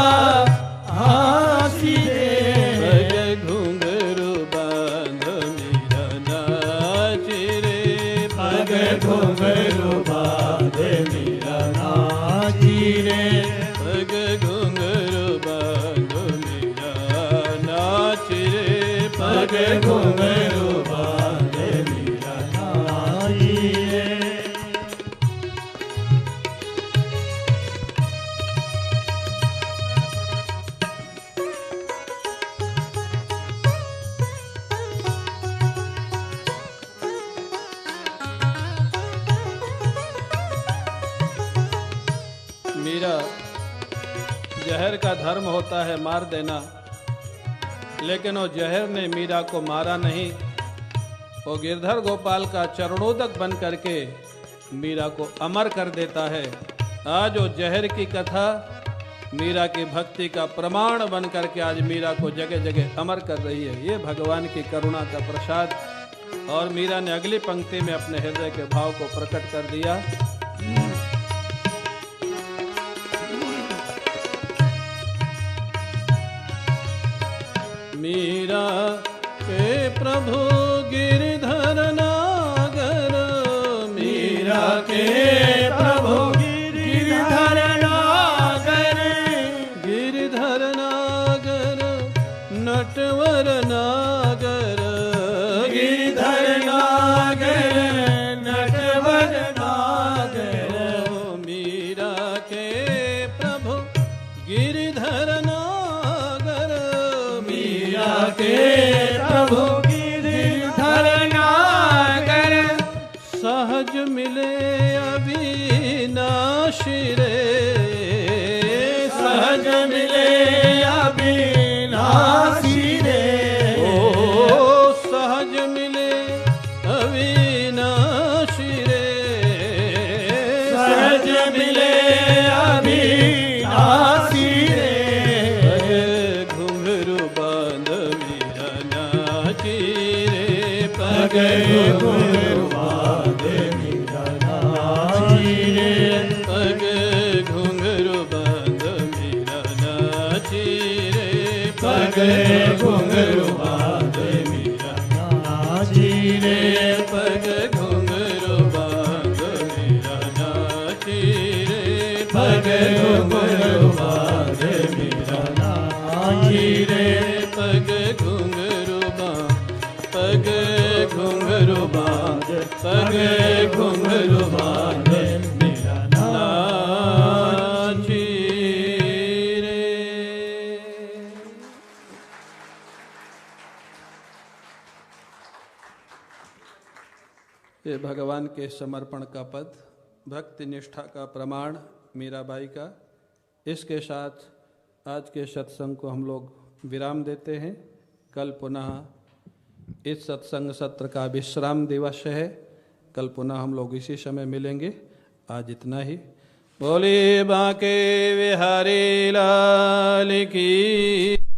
हंसी रे, पग घुंघरू बांध मीरा नाची रे, पग घुंघरू बांध मीरा नाची रे, पग घुंघरू बांध मीरा नाची रे, पग घुंघरू बांध मीरा नाची रे। मीरा, जहर का धर्म होता है मार देना, लेकिन वो जहर ने मीरा को मारा नहीं, वो गिरधर गोपाल का चरणोदक बन करके मीरा को अमर कर देता है। आज वो जहर की कथा मीरा की भक्ति का प्रमाण बन करके आज मीरा को जगह जगह अमर कर रही है। ये भगवान की करुणा का प्रसाद। और मीरा ने अगली पंक्ति में अपने हृदय के भाव को प्रकट कर दिया। मीरा के प्रभु गिरधर नागर, मीरा के प्रभु गिरधर नागर, गिरधर नागर नटवर नागर, गिरधर नागर नटवर नागर, मीरा के प्रभु गिरधर नागर, मीरा के प्रभु गिरधर नागर, सहज मिले अविनाशी रे, सहज मिले अविनाशी रे, ओ सहज मिले अविनाशी रे, सहज मिले अविनाशी रे, घुंघरू बांध मीरा नाची रे, पग घुंघरू बांध मीरा नाची रे, पग घुंघरू बांध मीरा नाची रे, पग घुंघरू बांध मीरा नाची रे, पग घुंघरू बांध मीरा नाची रे, पग घुंघरू बांध मीरा नाची रे, पग घुंघरू बांध पगे घुंघरू बांधे मेरा नाची रे। ये भगवान के समर्पण का पद, भक्ति निष्ठा का प्रमाण मीराबाई का। इसके साथ आज के सत्संग को हम लोग विराम देते हैं। कल पुनः इस सत्संग सत्र का विश्राम दिवस है। कल पुनः हम लोग इसी समय मिलेंगे। आज इतना ही। बोले बांके बिहारी लाल की।